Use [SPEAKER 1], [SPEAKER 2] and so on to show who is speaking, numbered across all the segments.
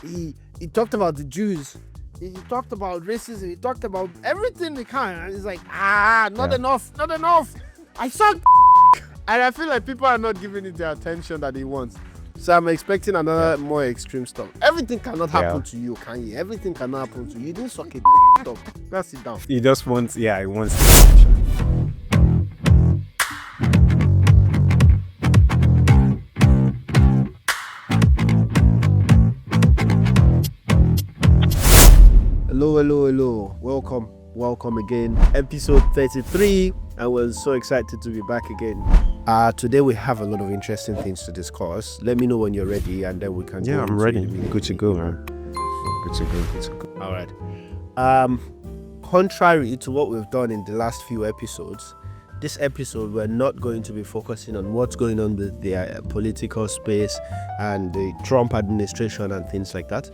[SPEAKER 1] he talked about the Jews. He talked about racism. He talked about everything we can. And he's like, not enough. I saw and I feel like people are not giving it the attention that he wants. So I'm expecting another more extreme stuff. Everything cannot happen to you, can you? Everything cannot happen to you. You didn't suck it up. Let's sit down.
[SPEAKER 2] He just wants, he wants.
[SPEAKER 1] Hello. Welcome again. Episode 33. I was so excited to be back again. Today we have a lot of interesting things to discuss. Let me know when you're ready and then we can
[SPEAKER 2] Yeah, I'm ready. Good to go, man. Good to go.
[SPEAKER 1] All right. Contrary to what we've done in the last few episodes, this episode we're not going to be focusing on what's going on with the political space and the Trump administration and things like that.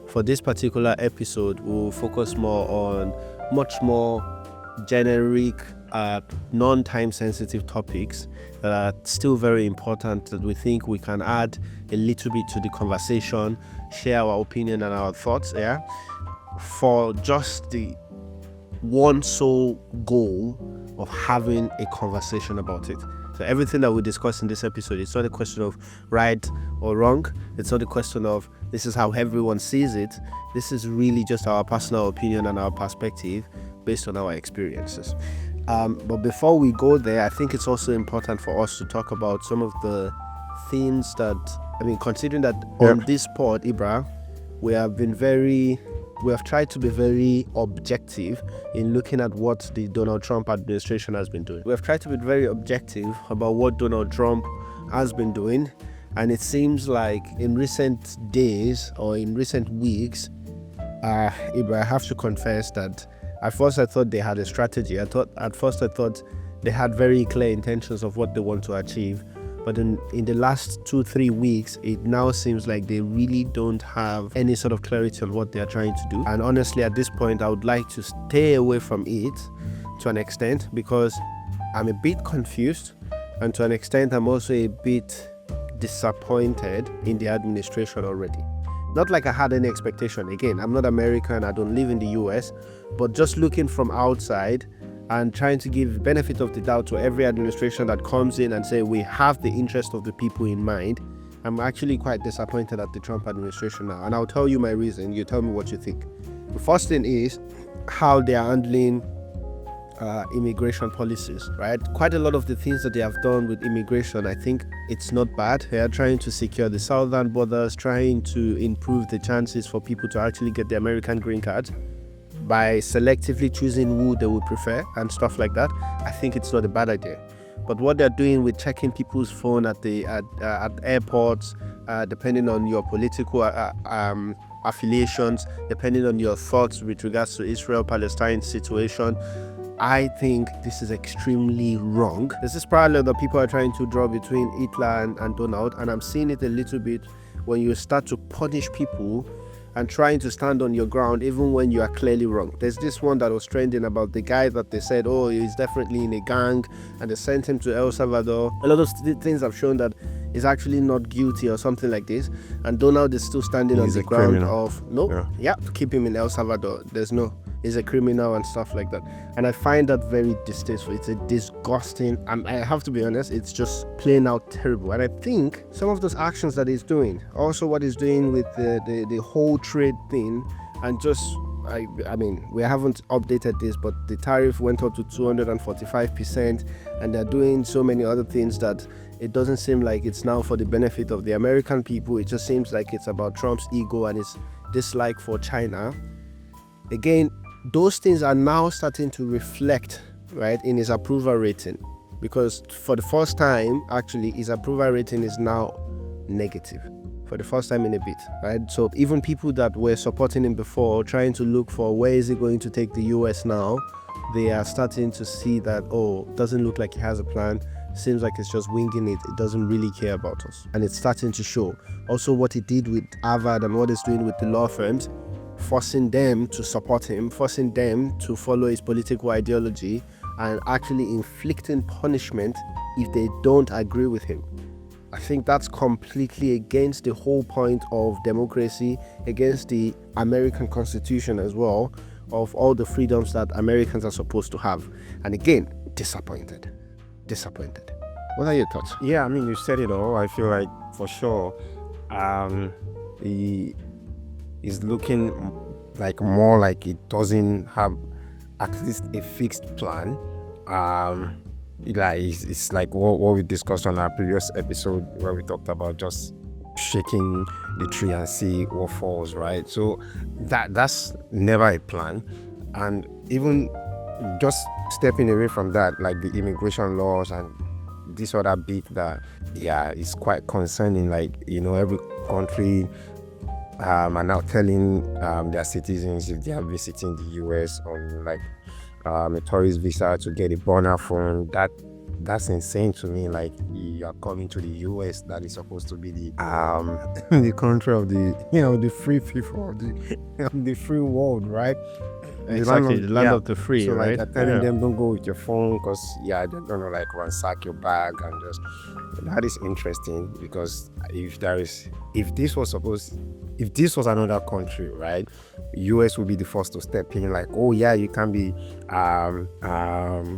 [SPEAKER 1] For this particular episode, we'll focus more on much more generic, non-time sensitive topics that are still very important, that we think we can add a little bit to the conversation, share our opinion and our thoughts, for just the one sole goal of having a conversation about it. So everything that we discuss in this episode, it's not a question of right or wrong. It's not a question of this is how everyone sees it. This is really just our personal opinion and our perspective based on our experiences. But before we go there, I think it's also important for us to talk about some of the things that, considering that on this pod, Ibra, we have tried to be very objective in looking at what the Donald Trump administration has been doing. We have tried to be very objective about what Donald Trump has been doing. And it seems like in recent days or in recent weeks, Ibra, I have to confess that at first I thought they had a strategy. At first I thought they had very clear intentions of what they want to achieve. But in the last 2-3 weeks, it now seems like they really don't have any sort of clarity on what they are trying to do. And honestly, at this point, I would like to stay away from it to an extent because I'm a bit confused. And to an extent, I'm also a bit disappointed in the administration already. Not like I had any expectation. Again, I'm not American. I don't live in the US. But just looking from outside and trying to give benefit of the doubt to every administration that comes in and say we have the interest of the people in mind, I'm actually quite disappointed at the Trump administration now. And I'll tell you my reason. You tell me what you think. The first thing is how they are handling immigration policies, right? Quite a lot of the things that they have done with immigration, I think it's not bad. They are trying to secure the southern borders, trying to improve the chances for people to actually get the American green card by selectively choosing who they would prefer and stuff like that. I think it's not a bad idea. But what they're doing with checking people's phone at airports, depending on your political affiliations, depending on your thoughts with regards to Israel-Palestine situation, I think this is extremely wrong. There's this parallel that people are trying to draw between Hitler and Donald, and I'm seeing it a little bit when you start to punish people and trying to stand on your ground even when you are clearly wrong. There's this one that was trending about the guy that they said, he's definitely in a gang, and they sent him to El Salvador. A lot of things have shown that he's actually not guilty or something like this, and Donald is still standing on the ground criminal. To keep him in El Salvador. He's a criminal and stuff like that. And I find that very distasteful. It's a disgusting, and I have to be honest, it's just plain out terrible. And I think some of those actions that he's doing, also what he's doing with the whole trade thing, and just, we haven't updated this, but the tariff went up to 245%, and they're doing so many other things that it doesn't seem like it's now for the benefit of the American people. It just seems like it's about Trump's ego and his dislike for China. Again, those things are now starting to reflect, right, in his approval rating, because for the first time, actually, his approval rating is now negative for the first time in a bit, right? So even people that were supporting him before, trying to look for where is he going to take the US now, they are starting to see that, doesn't look like he has a plan. Seems like it's just winging it. It doesn't really care about us. And it's starting to show. Also, what he did with Harvard and what he's doing with the law firms, forcing them to support him, forcing them to follow his political ideology, and actually inflicting punishment if they don't agree with him. I think that's completely against the whole point of democracy, against the American Constitution as well, of all the freedoms that Americans are supposed to have. And again, disappointed. What are your thoughts?
[SPEAKER 2] Yeah, I mean, you said it all. I feel like for sure, he is looking like more like it doesn't have at least a fixed plan. Like it's like what we discussed on our previous episode where we talked about just shaking the tree and see what falls, right? So that's never a plan. And even just stepping away from that, like the immigration laws and this other bit that is quite concerning. Like, every country are now telling their citizens if they are visiting the US on like a tourist visa to get a burner phone. That's insane to me. Like, you are coming to the US, that is supposed to be the the country of the the free people of the free world, right?
[SPEAKER 1] Exactly, the land of the free,
[SPEAKER 2] so,
[SPEAKER 1] right?
[SPEAKER 2] Like, they're telling them don't go with your phone because they're gonna like ransack your bag and just. That is interesting because if this was another country, right, US would be the first to step in, like, oh yeah, you can't be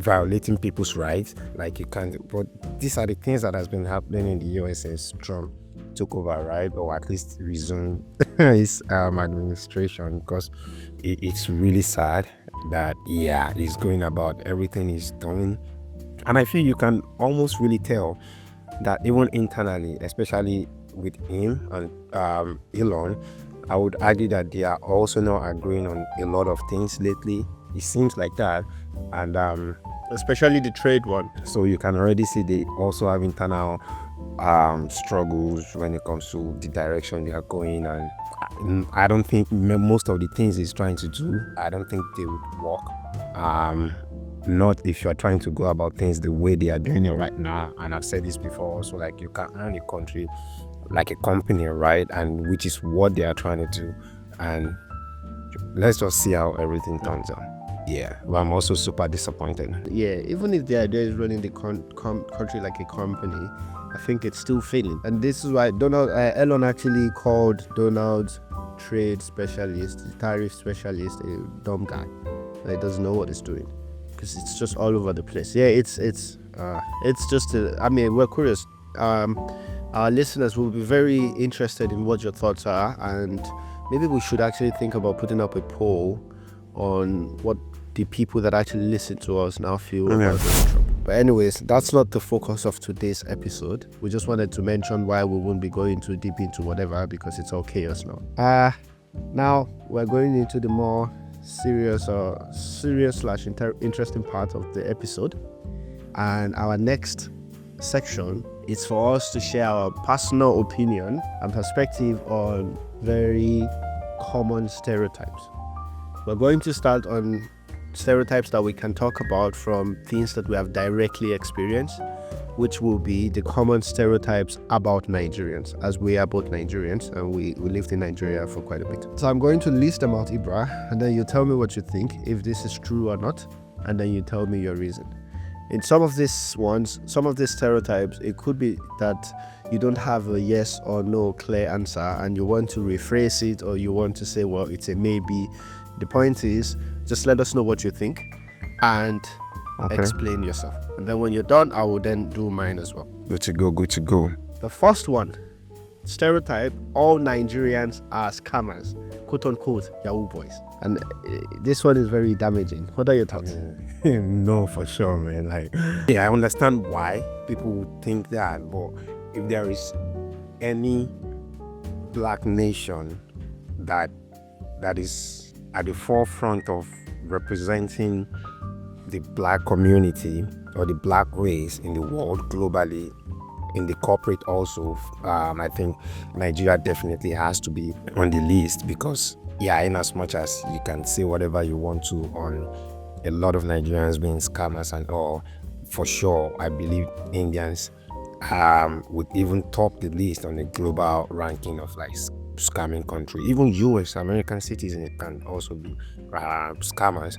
[SPEAKER 2] violating people's rights, like you can't. But these are the things that has been happening in the US since Trump took over, right, or at least resumed his administration, because it's really sad that he's going about everything he's doing, and I feel you can almost really tell that even internally, especially with him and Elon, I would argue that they are also not agreeing on a lot of things lately. It seems like that, and
[SPEAKER 1] especially the trade one.
[SPEAKER 2] So you can already see they also have internal struggles when it comes to the direction they are going, and I don't think most of the things he's trying to do, I don't think they would work. Not if you're trying to go about things the way they are doing it right now. And I've said this before also, like, you can run a country like a company, right? And which is what they are trying to do. And let's just see how everything turns out. Yeah, but I'm also super disappointed.
[SPEAKER 1] Yeah, even if the idea is running the country like a company, I think it's still failing. And this is why Elon actually called Donald's trade specialist, the tariff specialist, a dumb guy that doesn't know what he's doing. Because it's just all over the place. Yeah, it's just we're curious. Our listeners will be very interested in what your thoughts are, and maybe we should actually think about putting up a poll on what the people that actually listen to us now feel about Donald Trump. But anyways, that's not the focus of today's episode. We just wanted to mention why we won't be going too deep into whatever, because it's all chaos now. Now we're going into the more serious / interesting part of the episode, and our next section is for us to share our personal opinion and perspective on very common stereotypes. We're going to start on stereotypes that we can talk about from things that we have directly experienced, which will be the common stereotypes about Nigerians, as we are both Nigerians and we lived in Nigeria for quite a bit. So I'm going to list them out, Ibra, and then you tell me what you think, if this is true or not, and then you tell me your reason. In some of these stereotypes, it could be that you don't have a yes or no clear answer and you want to rephrase it, or you want to say, well, it's a maybe. The point is, just let us know what you think and explain yourself. And then when you're done, I will then do mine as well.
[SPEAKER 2] Good to go.
[SPEAKER 1] The first one, stereotype: all Nigerians are scammers, quote unquote Yahoo boys. And this one is very damaging. What are your thoughts?
[SPEAKER 2] No, for sure, man. Like, I understand why people would think that, but if there is any black nation that is at the forefront of representing the black community or the black race in the world globally, in the corporate also, I think Nigeria definitely has to be on the list, because in as much as you can say whatever you want to on a lot of Nigerians being scammers and all, for sure I believe Indians would even top the list on the global ranking of like scamming country. Even US American citizens can also be scammers.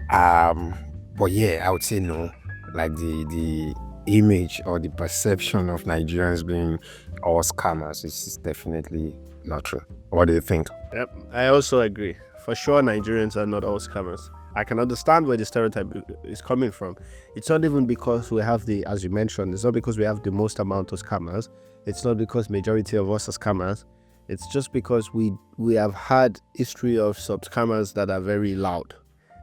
[SPEAKER 2] But I would say no. Like the image or the perception of Nigerians being all scammers is definitely not true. What do you think?
[SPEAKER 1] Yep, I also agree. For sure, Nigerians are not all scammers. I can understand where the stereotype is coming from. It's not even because we have as you mentioned, it's not because we have the most amount of scammers. It's not because majority of us are scammers. It's just because we have had history of some scammers that are very loud.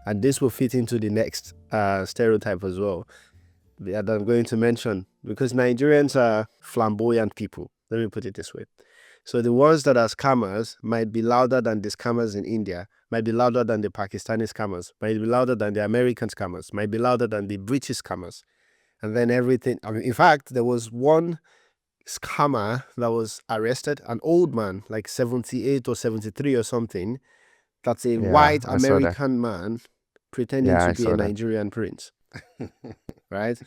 [SPEAKER 1] And this will fit into the next stereotype as well that I'm going to mention, because Nigerians are flamboyant people. Let me put it this way. So the ones that are scammers might be louder than the scammers in India, might be louder than the Pakistani scammers, might be louder than the American scammers, might be louder than the British scammers. And then everything. I mean, in fact, there was one scammer that was arrested, an old man, like 78 or 73 or something. That's a white
[SPEAKER 2] I saw that.
[SPEAKER 1] American man pretending
[SPEAKER 2] Yeah,
[SPEAKER 1] to
[SPEAKER 2] I
[SPEAKER 1] be a
[SPEAKER 2] saw that.
[SPEAKER 1] Nigerian prince. Right?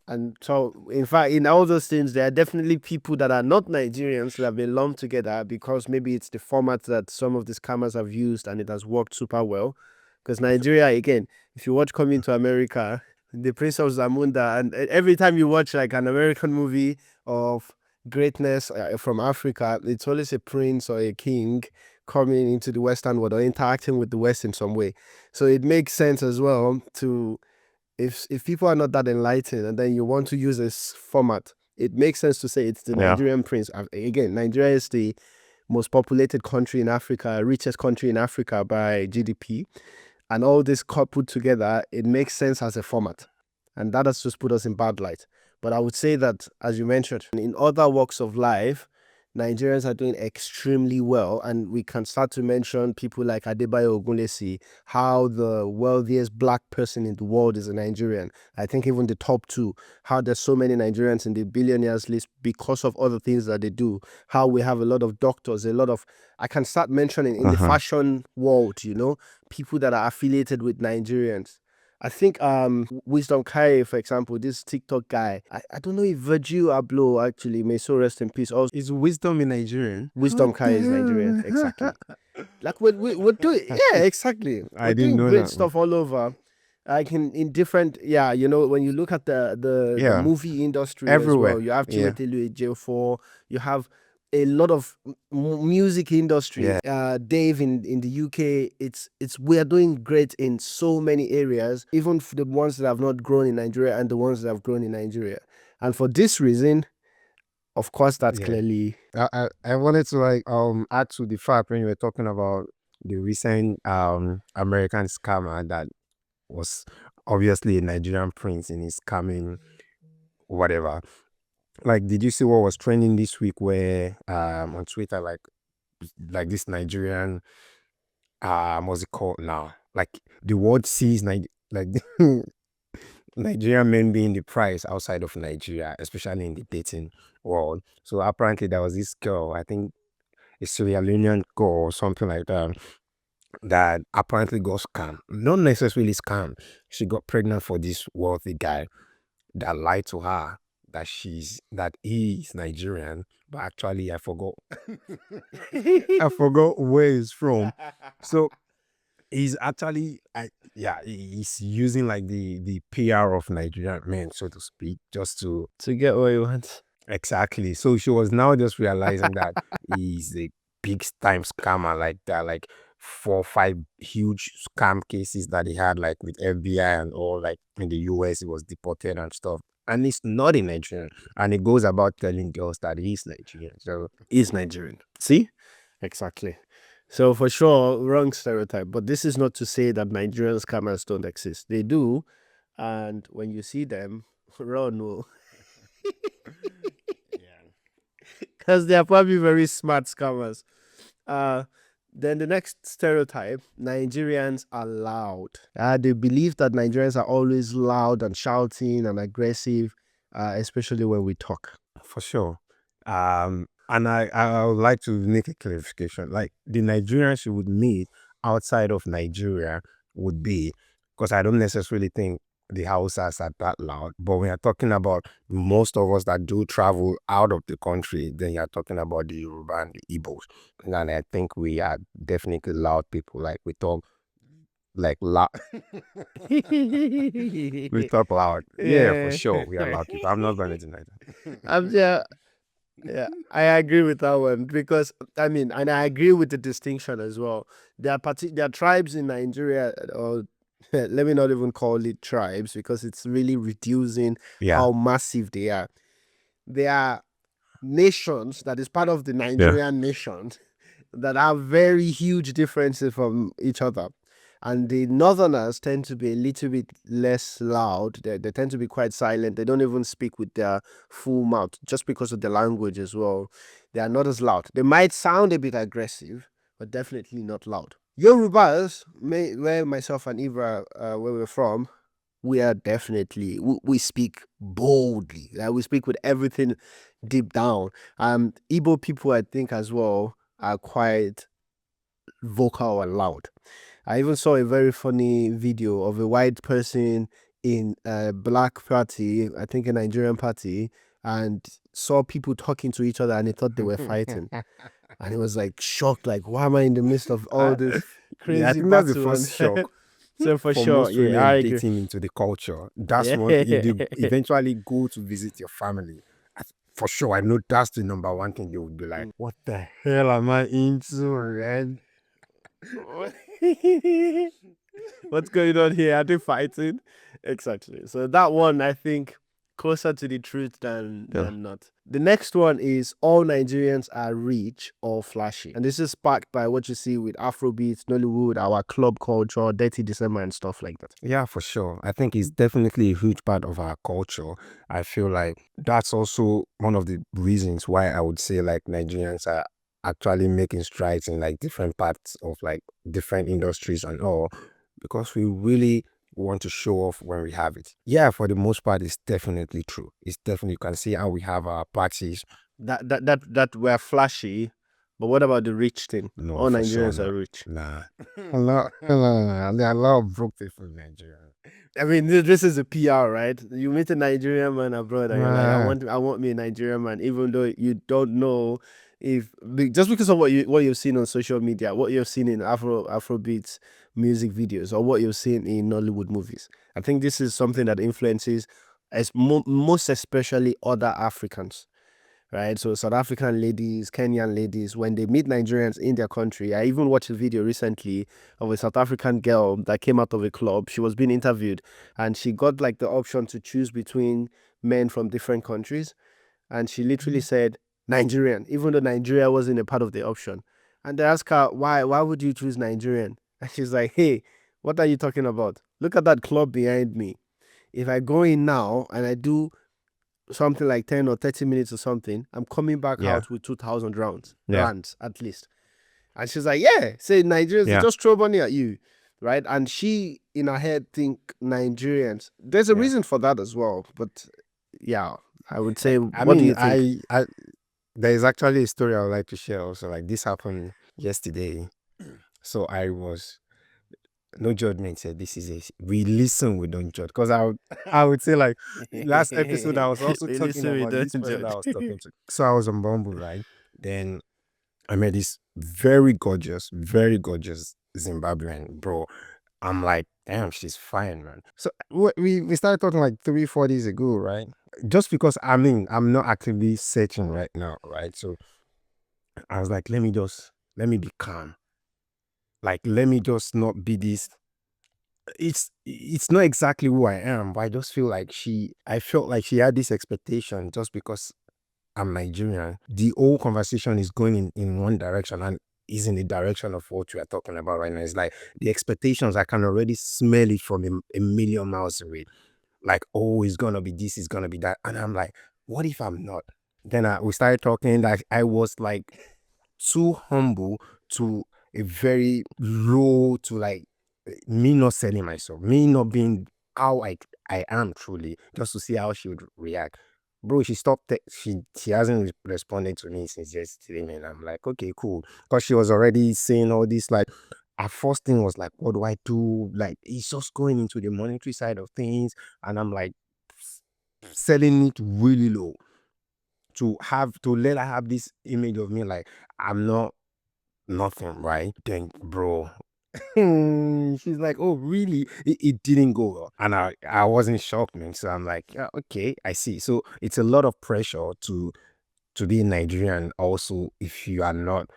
[SPEAKER 1] And so, in fact, in all those things, there are definitely people that are not Nigerians that have been lumped together because maybe it's the format that some of the scammers have used and it has worked super well. Because Nigeria, again, if you watch Coming to America, the Prince of Zamunda, and every time you watch like an American movie of greatness from Africa, it's always a prince or a king coming into the Western world or interacting with the West in some way. So it makes sense as well to, if people are not that enlightened and then you want to use this format, it makes sense to say it's the
[SPEAKER 2] Yeah.
[SPEAKER 1] Nigerian prince. Again, Nigeria is the most populated country in Africa, richest country in Africa by GDP. And all this put together, it makes sense as a format. And that has just put us in bad light. But I would say that, as you mentioned, in other walks of life, Nigerians are doing extremely well. And we can start to mention people like Adebayo Ogunlesi, how the wealthiest black person in the world is a Nigerian. I think even the top two, how there's so many Nigerians in the billionaires list because of other things that they do, how we have a lot of doctors, a lot of, I can start mentioning in the fashion world, you know, people that are affiliated with Nigerians. I think Wisdom Kai, for example, this TikTok guy. I don't know if Virgil Abloh, actually, may so rest in peace. Also,
[SPEAKER 2] Is Wisdom in Nigerian?
[SPEAKER 1] Wisdom Kai is Nigerian, exactly. Like we're doing, yeah, exactly.
[SPEAKER 2] I
[SPEAKER 1] We're
[SPEAKER 2] didn't
[SPEAKER 1] doing
[SPEAKER 2] know
[SPEAKER 1] great
[SPEAKER 2] that.
[SPEAKER 1] stuff all over. Like in different, yeah, you know, when you look at the
[SPEAKER 2] Yeah.
[SPEAKER 1] movie industry
[SPEAKER 2] Everywhere.
[SPEAKER 1] as well, you have
[SPEAKER 2] Yeah.
[SPEAKER 1] Chiwetel Ejiofor, you have a lot of music industry. Dave in the UK, it's we are doing great in so many areas, even for the ones that have not grown in Nigeria and the ones that have grown in Nigeria. And for this reason, of course, that's
[SPEAKER 2] Yeah.
[SPEAKER 1] clearly.
[SPEAKER 2] I wanted to like add to the fact when you were talking about the recent American scammer that was obviously a Nigerian prince in his scamming whatever. Like, did you see what was trending this week where on Twitter, like this Nigerian what's it called now? Like the world sees like Nigerian men being the price outside of Nigeria, especially in the dating world. So apparently there was this girl, I think a Sierra Leonean girl or something like that, that apparently got scammed. Not necessarily scammed. She got pregnant for this wealthy guy that lied to her that he is Nigerian, but actually I forgot I forgot where he's from. So he's actually he's using like the PR of Nigerian men, so to speak, just to
[SPEAKER 1] get what you want.
[SPEAKER 2] exactly. So she was now just realizing that he's a big time scammer like that, like 4 or 5 huge scam cases that he had, like with FBI and all, like in the US, he was deported and stuff. And he's not a Nigerian. And he goes about telling girls that he's Nigerian. So
[SPEAKER 1] Is Nigerian. See? Exactly. So for sure, wrong stereotype. But this is not to say that Nigerian scammers don't exist. They do. And when you see them, run. Oh. Because they are probably very smart scammers. Then the next stereotype, Nigerians are loud. They believe that Nigerians are always loud and shouting and aggressive, especially when we talk.
[SPEAKER 2] for sure. And I would like to make a clarification. Like the Nigerians you would meet outside of Nigeria would be, because I don't necessarily think the Hausas are that loud. But when you're talking about most of us that do travel out of the country, then you're talking about the Yoruba and the Igbos. And I think we are definitely loud people. Like we talk like loud. We talk loud. Yeah, for
[SPEAKER 1] Yeah.
[SPEAKER 2] sure. We are loud people. I'm not gonna deny that.
[SPEAKER 1] Yeah, yeah, I agree with that one because I mean, and I agree with the distinction as well. There are tribes in Nigeria, or let me not even call it tribes because it's really reducing
[SPEAKER 2] Yeah.
[SPEAKER 1] how massive they are. They are nations that is part of the Nigerian nation that have very huge differences from each other. And the northerners tend to be a little bit less loud. They tend to be quite silent. They don't even speak with their full mouth just because of the language as well. They are not as loud. They might sound a bit aggressive, but definitely not loud. Yorubas, where myself and Eva, where we're from, we are definitely we speak boldly. Like we speak with everything deep down. Igbo people, I think, as well, are quite vocal and loud. I even saw a very funny video of a white person in a black party, I think a Nigerian party, and saw people talking to each other and he thought they were fighting. And he was like shocked, like, why am I in the midst of all this crazy
[SPEAKER 2] Yeah, I think that's the
[SPEAKER 1] battle?
[SPEAKER 2] first shock
[SPEAKER 1] So for
[SPEAKER 2] for
[SPEAKER 1] sure,
[SPEAKER 2] most
[SPEAKER 1] yeah,
[SPEAKER 2] women
[SPEAKER 1] I agree.
[SPEAKER 2] dating into the culture. That's one thing. If you eventually go to visit your family, for sure, I know that's the number one thing they would be like, what the hell am I into, man?
[SPEAKER 1] What's going on here? Are they fighting? Exactly. So that one, I think, closer to the truth than not. The next one is all Nigerians are rich or flashy, and this is sparked by what you see with Afrobeats, Nollywood, our club culture, Dirty December, and stuff like that.
[SPEAKER 2] Yeah, for sure. I think it's definitely a huge part of our culture. I feel like that's also one of the reasons why I would say like Nigerians are actually making strides in like different parts of like different industries and all, because we really want to show off when we have it. Yeah, for the most part, it's definitely true. It's definitely, you can see how we have our parties.
[SPEAKER 1] That we're flashy, but what about the rich thing?
[SPEAKER 2] No,
[SPEAKER 1] All
[SPEAKER 2] for sure
[SPEAKER 1] Nigerians are
[SPEAKER 2] not.
[SPEAKER 1] rich.
[SPEAKER 2] Nah. A lot, there are a lot of broke people in Nigeria.
[SPEAKER 1] I mean, this is a PR, right? You meet a Nigerian man abroad, and you're like, I want me a Nigerian man, even though you don't know if just because of what you've seen on social media, what you've seen in Afrobeats music videos, or what you've seen in Nollywood movies. I think this is something that influences most especially other Africans. Right, so South African ladies, Kenyan ladies, when they meet Nigerians in their country, I even watched a video recently of a South African girl that came out of a club. She was being interviewed, and she got like the option to choose between men from different countries, and she literally said Nigerian, even though Nigeria wasn't a part of the option. And they asked her why would you choose Nigerian, and she's like, hey, what are you talking about? Look at that club behind me. If I go in now and I do something like 10 or 30 minutes or something, I'm coming back out with 2,000 rands at least. And she's like, yeah, say Nigerians, they just throw money at you, right? And she, in her head, think Nigerians. There's a reason for that as well. But yeah, I would say, what do you think?
[SPEAKER 2] There's actually a story I would like to share also. Like this happened yesterday. So no judgment said this is we listen, we don't judge. Because I would say like last episode I was also talking about this person I was talking to. So I was on Bumble, right? Then I met this very gorgeous Zimbabwean bro. I'm like, damn, she's fine, man. So we started talking like 3-4 days ago, right? Just because I'm not actively searching right now, right? So I was like, let me be calm. Like, let me just not be this. It's not exactly who I am, but I just feel like I felt like she had this expectation just because I'm Nigerian. The whole conversation is going in one direction and is in the direction of what we are talking about right now. It's like the expectations, I can already smell it from a million miles away. Like, oh, it's gonna be this, it's gonna be that. And I'm like, what if I'm not? Then we started talking, like I was like too humble to a very low to like me not selling myself, me not being how I am truly, just to see how she would react. Bro, she stopped. She hasn't responded to me since yesterday, man. I'm like, okay, cool, because she was already saying all this. Like, her first thing was like, what do I do? Like, it's just going into the monetary side of things, and I'm like, selling it really low to let her have this image of me like I'm not nothing, right? Then, bro, And she's like, oh, really? It didn't go well. And I wasn't shocked, man. So I'm like, yeah, okay, I see. So it's a lot of pressure to be Nigerian also if you are not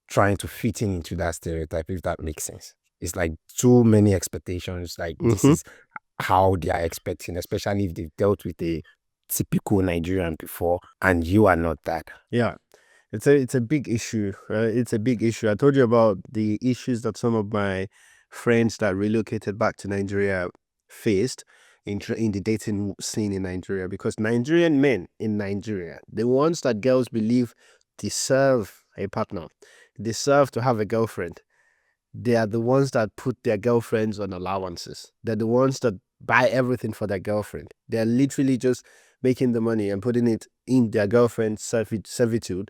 [SPEAKER 2] trying to fit in into that stereotype, if that makes sense. It's like too many expectations. Like this is how they are expecting, especially if they've dealt with a typical Nigerian before and you are not that.
[SPEAKER 1] Yeah. It's a big issue. It's a big issue. I told you about the issues that some of my friends that relocated back to Nigeria faced in the dating scene in Nigeria, because Nigerian men in Nigeria, the ones that girls believe deserve a partner, deserve to have a girlfriend, they are the ones that put their girlfriends on allowances. They're the ones that buy everything for their girlfriend. They're literally just making the money and putting it in their girlfriend's servitude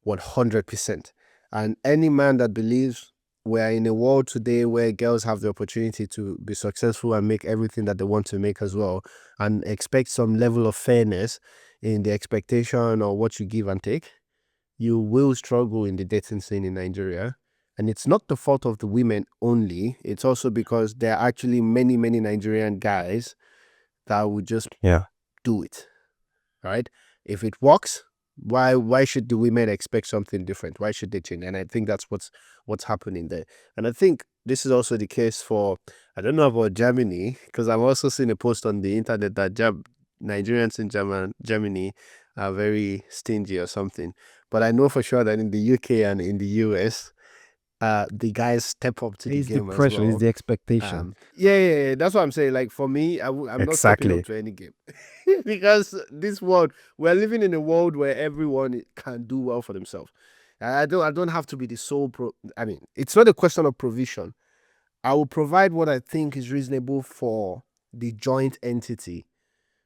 [SPEAKER 1] 100%. And any man that believes we're in a world today where girls have the opportunity to be successful and make everything that they want to make as well, and expect some level of fairness in the expectation or what you give and take, you will struggle in the dating scene in Nigeria. And it's not the fault of the women only. It's also because there are actually many, many Nigerian guys that would just do it. All right. If it works, why should the women expect something different? Why should they change? And I think that's what's happening there. And I think this is also the case for, I don't know about Germany, because I've also seen a post on the internet that Nigerians in Germany are very stingy or something. But I know for sure that in the UK and in the US, the guys step up to the
[SPEAKER 2] It's the
[SPEAKER 1] game
[SPEAKER 2] pressure,
[SPEAKER 1] as well.
[SPEAKER 2] it's the expectation.
[SPEAKER 1] Yeah. That's what I'm saying. Like for me, I'm not stepping
[SPEAKER 2] Exactly.
[SPEAKER 1] up to any game because this world, we're living in a world where everyone can do well for themselves. I don't have to be the sole I mean, it's not a question of provision. I will provide what I think is reasonable for the joint entity,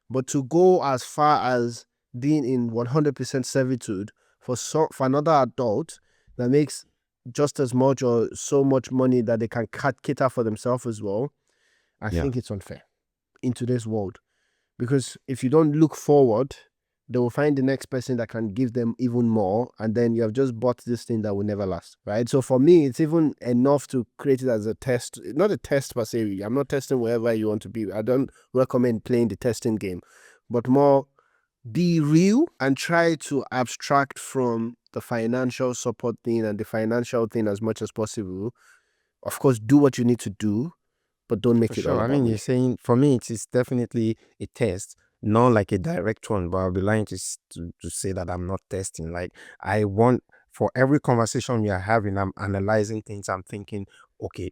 [SPEAKER 1] but to go as far as being in 100% servitude for another adult that makes just as much or so much money that they can cater for themselves as well, I think it's unfair in today's world. Because if you don't look forward, they will find the next person that can give them even more, and then you have just bought this thing that will never last, right? So for me, it's even enough to create it as a test. Not a test per se. I'm not testing wherever you want to be. I don't recommend playing the testing game, but more be real and try to abstract from the financial support thing and the financial thing as much as possible. Of course, do what you need to do, but don't make
[SPEAKER 2] For
[SPEAKER 1] it all
[SPEAKER 2] sure. I
[SPEAKER 1] about
[SPEAKER 2] mean,
[SPEAKER 1] me.
[SPEAKER 2] you're saying, for me, it is definitely a test, not like a direct one, but I'll be lying to say that I'm not testing. Like, I want, for every conversation we are having, I'm analyzing things, I'm thinking, okay,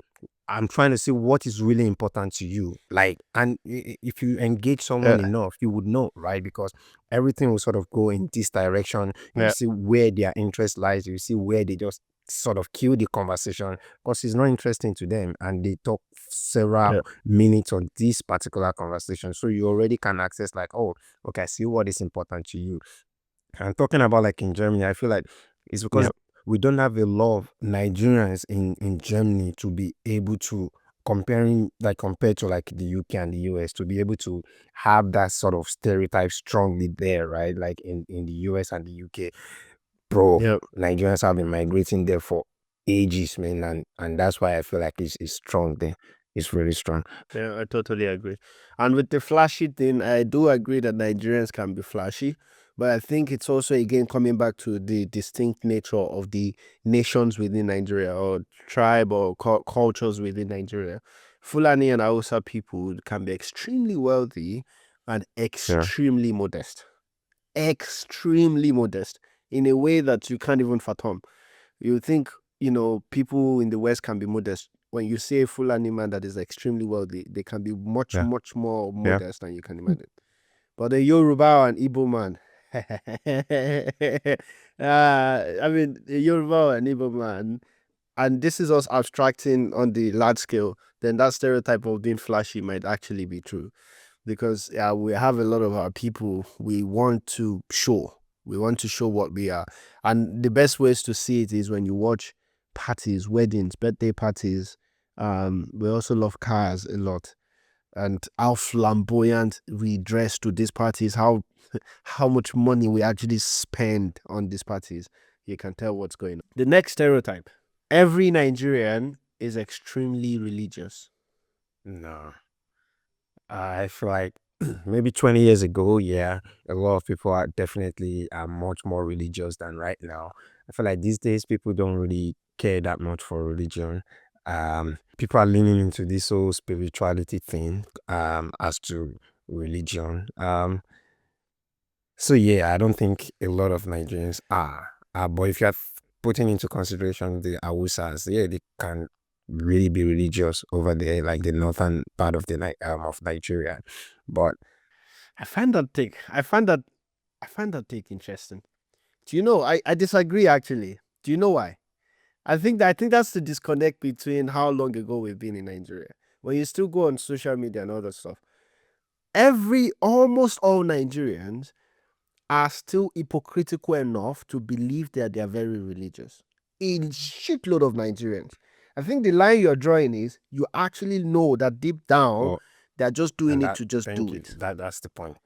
[SPEAKER 2] I'm trying to see what is really important to you. Like, and if you engage someone enough, you would know, right? Because everything will sort of go in this direction. You see where their interest lies, you see where they just sort of kill the conversation because it's not interesting to them, and they talk several minutes on this particular conversation, so you already can access like, oh, okay, I see what is important to you. And talking about like in Germany, I feel like it's because we don't have a lot of Nigerians in Germany to be able to compared to like the UK and the US, to be able to have that sort of stereotype strongly there, right? Like in the US and the UK, bro, Nigerians have been migrating there for ages, man, and that's why I feel like it's strong there. It's really strong.
[SPEAKER 1] Yeah, I totally agree. And with the flashy thing, I do agree that Nigerians can be flashy, but I think it's also again coming back to the distinct nature of the nations within Nigeria, or tribe or cultures within Nigeria. Fulani and Hausa people can be extremely wealthy and extremely modest. Extremely modest in a way that you can't even fathom. You think, people in the West can be modest. When you say a Fulani man that is extremely wealthy, they can be much, much more modest than you can imagine. But a Yoruba and Igbo man, I mean, a Yoruba and Igbo man, and this is us abstracting on the large scale, then that stereotype of being flashy might actually be true. Because we have a lot of our people, we want to show what we are. And the best ways to see it is when you watch parties, weddings, birthday parties. We also love cars a lot, and how flamboyant we dress to these parties, how much money we actually spend on these parties. You can tell what's going on. The next stereotype: every Nigerian is extremely religious?
[SPEAKER 2] No. I feel like maybe 20 years ago, yeah, a lot of people are definitely much more religious than right now. I feel like these days people don't really care that much for religion. People are leaning into this whole spirituality thing as to religion. So yeah, I don't think a lot of Nigerians are. But if you're putting into consideration the Awusas, yeah, they can really be religious over there, like the northern part of of Nigeria. But
[SPEAKER 1] I find that take. I find that take interesting. Do you know? I disagree actually. Do you know why? I think that's the disconnect between how long ago we've been in Nigeria. When you still go on social media and all that stuff, almost all Nigerians are still hypocritical enough to believe that they are very religious. A shitload of Nigerians. I think the line you're drawing is you actually know that deep down
[SPEAKER 2] oh,
[SPEAKER 1] they're just doing
[SPEAKER 2] and
[SPEAKER 1] it
[SPEAKER 2] that
[SPEAKER 1] to just
[SPEAKER 2] thank
[SPEAKER 1] do
[SPEAKER 2] you.
[SPEAKER 1] it.
[SPEAKER 2] That's the point.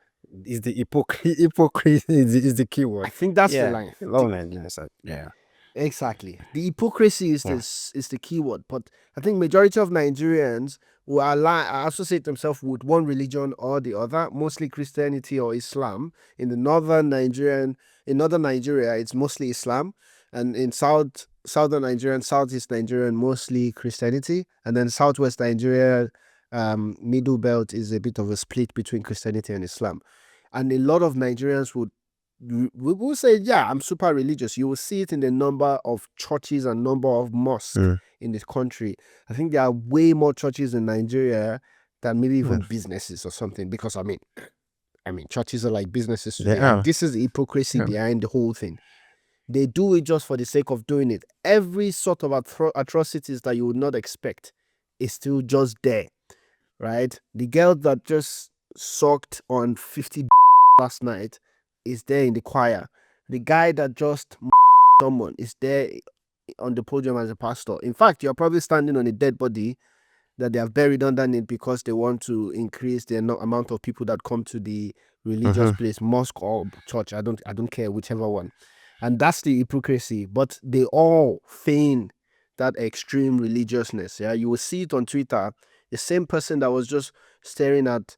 [SPEAKER 2] Is the hypocrisy is the key
[SPEAKER 1] I
[SPEAKER 2] word.
[SPEAKER 1] think that's the
[SPEAKER 2] Yeah,
[SPEAKER 1] line.
[SPEAKER 2] a lot of Nigerians are, yeah.
[SPEAKER 1] Exactly. The hypocrisy is
[SPEAKER 2] Yeah.
[SPEAKER 1] this is the key word. But I think majority of Nigerians who associate themselves with one religion or the other, mostly Christianity or Islam. In the northern Nigeria, it's mostly Islam, and in southern Nigeria and southeast Nigeria, mostly Christianity, and then southwest Nigeria, middle belt is a bit of a split between Christianity and Islam, and a lot of Nigerians would we will say, yeah, I'm super religious. You will see it in the number of churches and number of mosques
[SPEAKER 2] Mm.
[SPEAKER 1] in this country. I think there are way more churches in Nigeria than maybe even
[SPEAKER 2] Yes.
[SPEAKER 1] businesses or something. Because I mean, churches are like businesses
[SPEAKER 2] They
[SPEAKER 1] today, and
[SPEAKER 2] are.
[SPEAKER 1] this is the hypocrisy
[SPEAKER 2] Yeah.
[SPEAKER 1] behind the whole thing. They do it just for the sake of doing it. Every sort of atrocities that you would not expect is still just there, right? The girl that just sucked on 50 last night is there in the choir. The guy that just someone is there on the podium as a pastor. In fact, you're probably standing on a dead body that they have buried underneath because they want to increase the amount of people that come to the religious
[SPEAKER 2] Mhm.
[SPEAKER 1] place, mosque or church. I don't care whichever one. And that's the hypocrisy. But they all feign that extreme religiousness. Yeah, you will see it on Twitter. The same person that was just staring at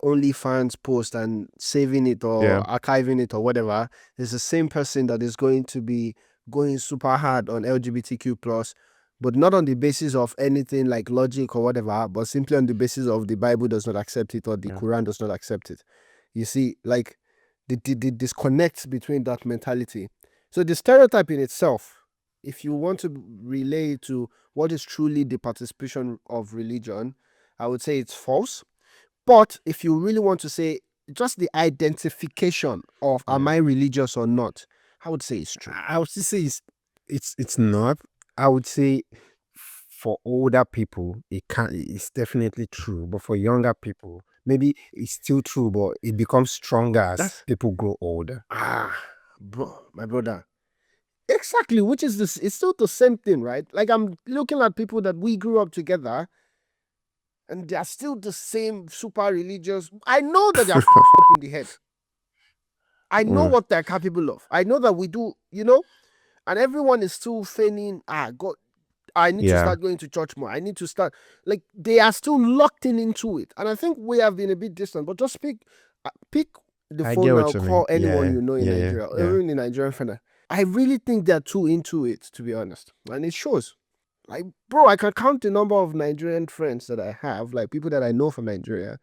[SPEAKER 1] OnlyFans post and saving it or
[SPEAKER 2] Yeah.
[SPEAKER 1] archiving it or whatever is the same person that is going to be going super hard on LGBTQ plus, but not on the basis of anything like logic or whatever, but simply on the basis of the Bible does not accept it or the
[SPEAKER 2] Yeah.
[SPEAKER 1] Quran does not accept it. You see, like the disconnect between that mentality. So the stereotype in itself, if you want to relate to what is truly the participation of religion, I would say it's false. But if you really want to say just the identification of am
[SPEAKER 2] Yeah.
[SPEAKER 1] I religious or not, I would say it's true.
[SPEAKER 2] I would still say it's not. I would say for older people, it's definitely true. But for younger people, maybe it's still true, but it becomes stronger as
[SPEAKER 1] That's
[SPEAKER 2] people grow older.
[SPEAKER 1] bro, my brother. Exactly, which is this? It's still the same thing, right? Like I'm looking at people that we grew up together, and they are still the same super religious. I know that they are up in the head. I know
[SPEAKER 2] Mm.
[SPEAKER 1] what they're capable of. I know that we do, and everyone is still feigning. God, I need to
[SPEAKER 2] Yeah,
[SPEAKER 1] start going to church more. I need to start. Like they are still locked into it, and I think we have been a bit distant. But just pick the
[SPEAKER 2] I get
[SPEAKER 1] phone
[SPEAKER 2] what
[SPEAKER 1] now,
[SPEAKER 2] you mean.
[SPEAKER 1] call anyone
[SPEAKER 2] Yeah,
[SPEAKER 1] you know in
[SPEAKER 2] yeah, yeah,
[SPEAKER 1] Nigeria, or
[SPEAKER 2] yeah.
[SPEAKER 1] even in Nigerian friend. I really think they're too into it, to be honest, and it shows. Like, bro, I can count the number of Nigerian friends that I have, like people that I know from Nigeria,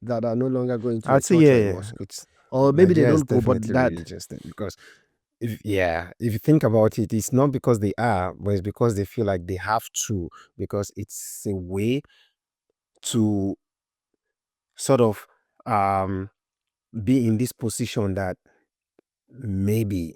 [SPEAKER 1] that are no longer going to a
[SPEAKER 2] I'd say
[SPEAKER 1] church
[SPEAKER 2] yeah,
[SPEAKER 1] or a
[SPEAKER 2] yeah.
[SPEAKER 1] mosque,
[SPEAKER 2] It's
[SPEAKER 1] or maybe they
[SPEAKER 2] Nigeria is
[SPEAKER 1] don't go, but
[SPEAKER 2] definitely
[SPEAKER 1] that
[SPEAKER 2] religious thing because if you think about it, it's not because they are, but it's because they feel like they have to, because it's a way to sort of be in this position that maybe,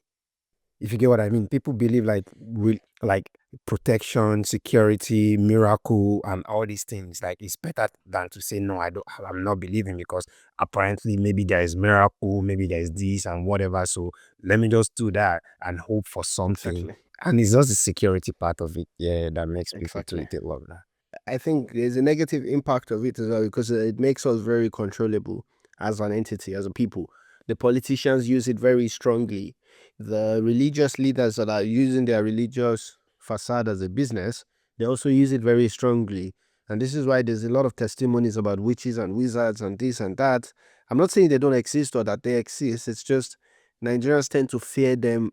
[SPEAKER 2] if you get what I mean, people believe like protection, security, miracle, and all these things. Like it's better than to say no, I'm not believing because apparently maybe there is miracle, maybe there is this and whatever. So let me just do that and hope for something.
[SPEAKER 1] exactly,
[SPEAKER 2] And it's just the security part of it, yeah, that makes people to
[SPEAKER 1] exactly.
[SPEAKER 2] it love that.
[SPEAKER 1] I think there's a negative impact of it as well because it makes us very controllable as an entity, as a people. The politicians use it very strongly. The religious leaders that are using their religious facade as a business, They also use it very strongly. And this is why there's a lot of testimonies about witches and wizards and this and that. I'm not saying they don't exist or that they exist. It's just Nigerians tend to fear them,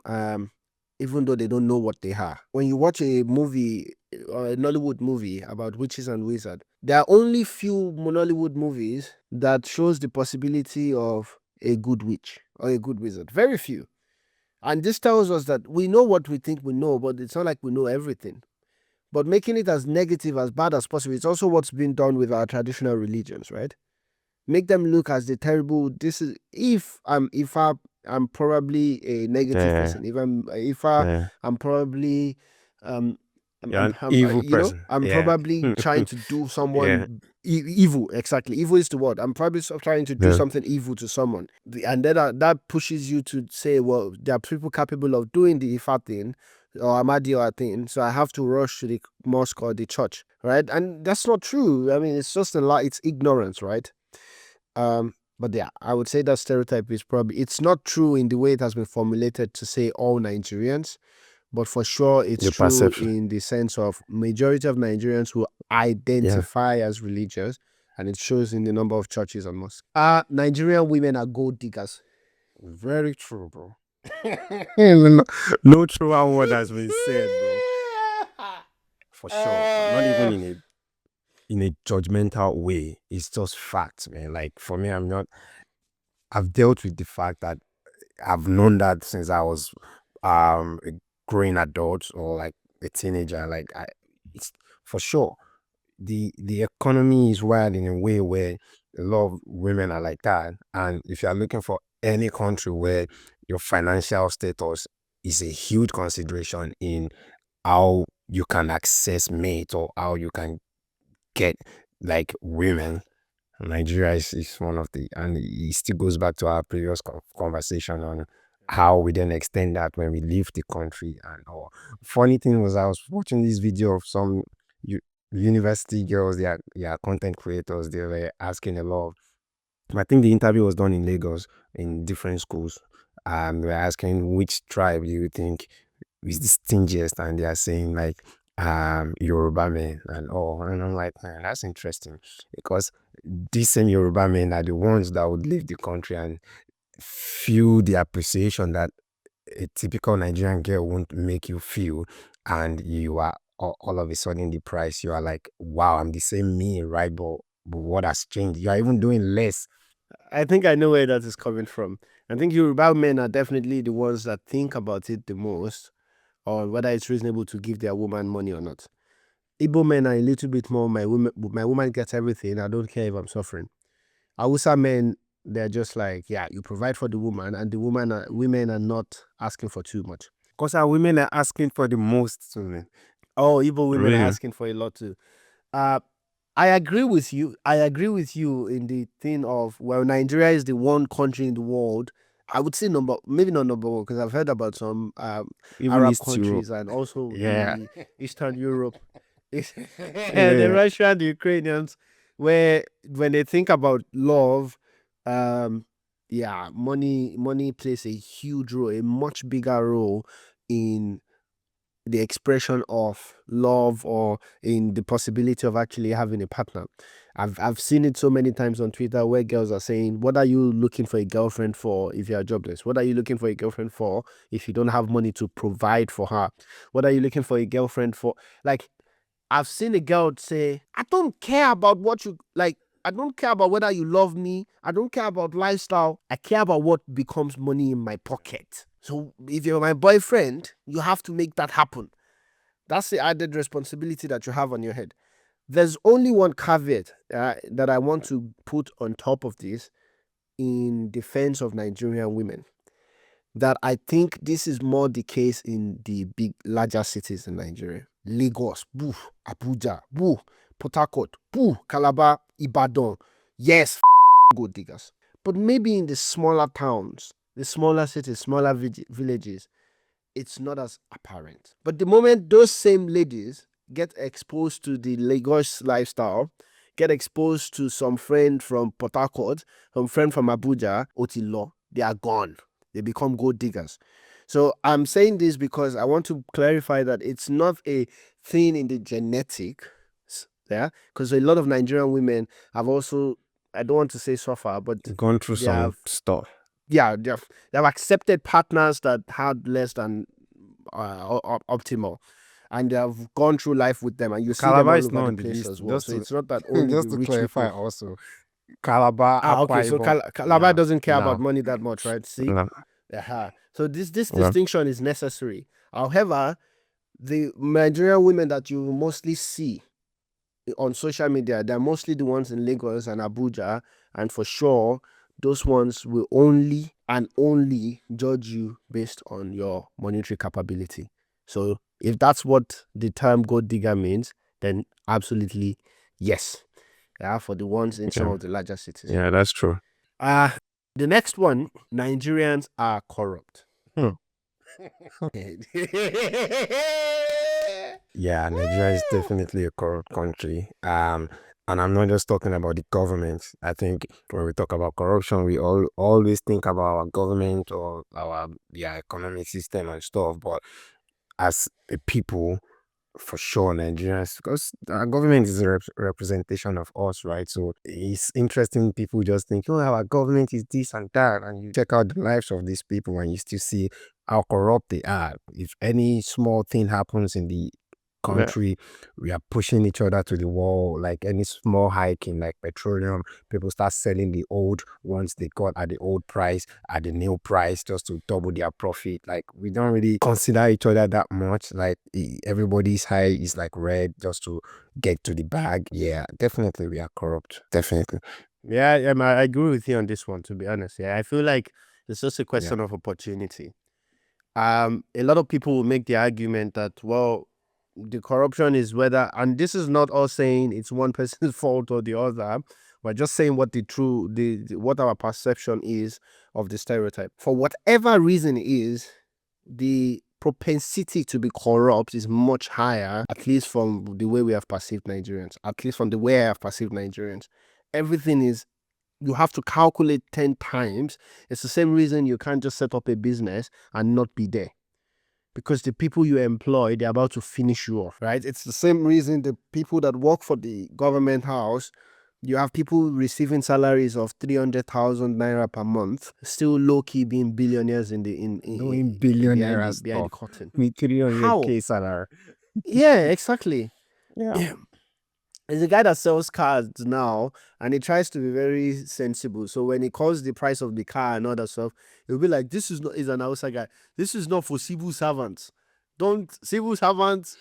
[SPEAKER 1] even though they don't know what they are. When you watch a movie or a Nollywood movie about witches and wizards, there are only few Nollywood movies that shows the possibility of a good witch or a good wizard. Very few. And this tells us that we know what we think we know, but it's not like we know everything. But making it as negative, as bad as possible, it's also what's been done with our traditional religions, right? Make them look as the terrible. This is if I'm probably a negative
[SPEAKER 2] Yeah.
[SPEAKER 1] person. If
[SPEAKER 2] Yeah.
[SPEAKER 1] I'm probably
[SPEAKER 2] You're an evil
[SPEAKER 1] you know,
[SPEAKER 2] person.
[SPEAKER 1] I'm
[SPEAKER 2] Yeah.
[SPEAKER 1] probably trying to do someone evil. Exactly, evil is the word. I'm probably trying to do
[SPEAKER 2] Yeah.
[SPEAKER 1] something evil to someone, and then that pushes you to say, well, there are people capable of doing the Ifa thing or Amadioa thing, so I have to rush to the mosque or the church, right? And that's not true. I mean, it's just a lot. It's ignorance, right? But yeah, I would say that stereotype is probably, it's not true in the way it has been formulated to say all Nigerians, but for sure it's
[SPEAKER 2] Your
[SPEAKER 1] true
[SPEAKER 2] perception.
[SPEAKER 1] in the sense of majority of Nigerians who identify as religious, and it shows in the number of churches and mosques. Nigerian women are gold diggers.
[SPEAKER 2] Very true, bro. No true word has been said, bro. For sure. Not even in a judgmental way. It's just facts, man. Like for me, I've dealt with the fact that I've known that since I was a growing adult or like a teenager. It's for sure. The economy is wired in a way where a lot of women are like that. And if you're looking for any country where your financial status is a huge consideration in how you can access mate or how you can get like women, Nigeria is one of the, and it still goes back to our previous conversation on how we then extend that when we leave the country and all. Funny thing was, I was watching this video of some u- university girls, they are content creators. They were asking a lot of, I think the interview was done in Lagos in different schools. They were asking which tribe do you think is the stingiest, and they are saying like Yoruba men and all. And I'm like, man, that's interesting because these same Yoruba men are the ones that would leave the country and feel the appreciation that a typical Nigerian girl won't make you feel, and you are all of a sudden the price. You are like, wow, I'm the same me, right? But what has changed? You are even doing less.
[SPEAKER 1] I think I know where that is coming from. I think Yoruba men are definitely the ones that think about it the most, or whether it's reasonable to give their woman money or not. Igbo men are a little bit more, my woman gets everything. I don't care if I'm suffering. Hausa men, they're just like, yeah, you provide for the woman, and the women are not asking for too much.
[SPEAKER 2] Because our women are asking for the most.
[SPEAKER 1] Oh, Igbo women
[SPEAKER 2] Really?
[SPEAKER 1] are asking for a lot too. I agree with you. I agree with you in the thing of, well, Nigeria is the one country in the world. I would say maybe not number one, because I've heard about some
[SPEAKER 2] Even
[SPEAKER 1] Arab
[SPEAKER 2] East Europe.
[SPEAKER 1] countries and also
[SPEAKER 2] Yeah.
[SPEAKER 1] the Eastern Europe. And
[SPEAKER 2] Yeah.
[SPEAKER 1] the Russian, the Ukrainians, where when they think about love, yeah, money plays a huge role, a much bigger role in the expression of love or in the possibility of actually having a partner. I've seen it so many times on Twitter where girls are saying, what are you looking for a girlfriend for if you are jobless? What are you looking for a girlfriend for if you don't have money to provide for her? What are you looking for a girlfriend for? Like, I've seen a girl say, I don't care about what you like. I don't care about whether you love me. I don't care about lifestyle. I care about what becomes money in my pocket. So if you're my boyfriend, you have to make that happen. That's the added responsibility that you have on your head. There's only one caveat that I want to put on top of this in defense of Nigerian women. That I think this is more the case in the larger cities in Nigeria. Lagos, boo, Abuja, boo, Port Harcourt, boo, Calabar, Ibadan. Yes, gold diggers. But maybe in the smaller towns, the smaller cities, smaller villages, it's not as apparent. But the moment those same ladies get exposed to the Lagos lifestyle, get exposed to some friend from Port Harcourt, some friend from Abuja, Otilo, they are gone. They become gold diggers. So I'm saying this because I want to clarify that it's not a thing in the genetics, yeah, because a lot of Nigerian women have also, I don't want to say suffer, but
[SPEAKER 2] Gone through
[SPEAKER 1] they
[SPEAKER 2] some
[SPEAKER 1] have,
[SPEAKER 2] stuff.
[SPEAKER 1] yeah, they've accepted partners that had less than optimal, and they have gone through life with them, and you see them
[SPEAKER 2] Calabar
[SPEAKER 1] all
[SPEAKER 2] is
[SPEAKER 1] over
[SPEAKER 2] not
[SPEAKER 1] the
[SPEAKER 2] on the
[SPEAKER 1] place
[SPEAKER 2] list.
[SPEAKER 1] as well.
[SPEAKER 2] Just
[SPEAKER 1] So
[SPEAKER 2] to
[SPEAKER 1] it's not that only the
[SPEAKER 2] just to
[SPEAKER 1] rich
[SPEAKER 2] clarify
[SPEAKER 1] people.
[SPEAKER 2] also. Calabar,
[SPEAKER 1] Okay,
[SPEAKER 2] Akwa
[SPEAKER 1] so
[SPEAKER 2] Ibom.
[SPEAKER 1] Calabar
[SPEAKER 2] No,
[SPEAKER 1] doesn't care about
[SPEAKER 2] no,
[SPEAKER 1] money that much, right? See,
[SPEAKER 2] no.
[SPEAKER 1] so this
[SPEAKER 2] Okay.
[SPEAKER 1] distinction is necessary. However, the Nigerian women that you mostly see on social media, they're mostly the ones in Lagos and Abuja, and for sure, those ones will only and only judge you based on your monetary capability. So if that's what the term gold digger means, then absolutely yes. Yeah, for the ones in some
[SPEAKER 2] Yeah.
[SPEAKER 1] of the larger cities.
[SPEAKER 2] Yeah, that's true.
[SPEAKER 1] The next one, Nigerians are corrupt.
[SPEAKER 2] Hmm. Yeah, Nigeria is definitely a corrupt country. And I'm not just talking about the government. I think when we talk about corruption, we all always think about our government or our economic system and stuff. But as a people, for sure, Nigerians, because our government is a representation of us, right? So it's interesting. People just think, oh, our government is this and that, and you check out the lives of these people, and you still see how corrupt they are. If any small thing happens in the
[SPEAKER 1] Yeah.
[SPEAKER 2] country, we are pushing each other to the wall. Like any small hike in like petroleum, people start selling the old ones they got at the old price at the new price just to double their profit. Like we don't really consider each other that much. Like everybody's high is like red just to get to the bag. Yeah, definitely we are corrupt. Definitely.
[SPEAKER 1] Yeah, I agree with you on this one, to be honest. Yeah, I feel like it's just a question of opportunity. A lot of people will make the argument that, well, the corruption is whether, and this is not all saying it's one person's fault or the other. We're just saying what what our perception is of the stereotype. For whatever reason it is, the propensity to be corrupt is much higher, at least from the way we have perceived Nigerians, at least from the way I have perceived Nigerians. Everything is, you have to calculate 10 times. It's the same reason you can't just set up a business and not be there. Because the people you employ, they're about to finish you off, right? It's the same reason the people that work for the government house, you have people receiving salaries of 300,000 naira per month, still low key being billionaires in
[SPEAKER 2] Doing billionaire
[SPEAKER 1] behind the
[SPEAKER 2] stuff.
[SPEAKER 1] curtain.
[SPEAKER 2] With
[SPEAKER 1] How?
[SPEAKER 2] 300K salary.
[SPEAKER 1] Yeah, exactly.
[SPEAKER 2] Yeah.
[SPEAKER 1] There's a guy that sells cars now, and he tries to be very sensible. So when he calls the price of the car and other stuff, he'll be like, "This is not." He's an outside guy. This is not for civil servants. Don't civil servants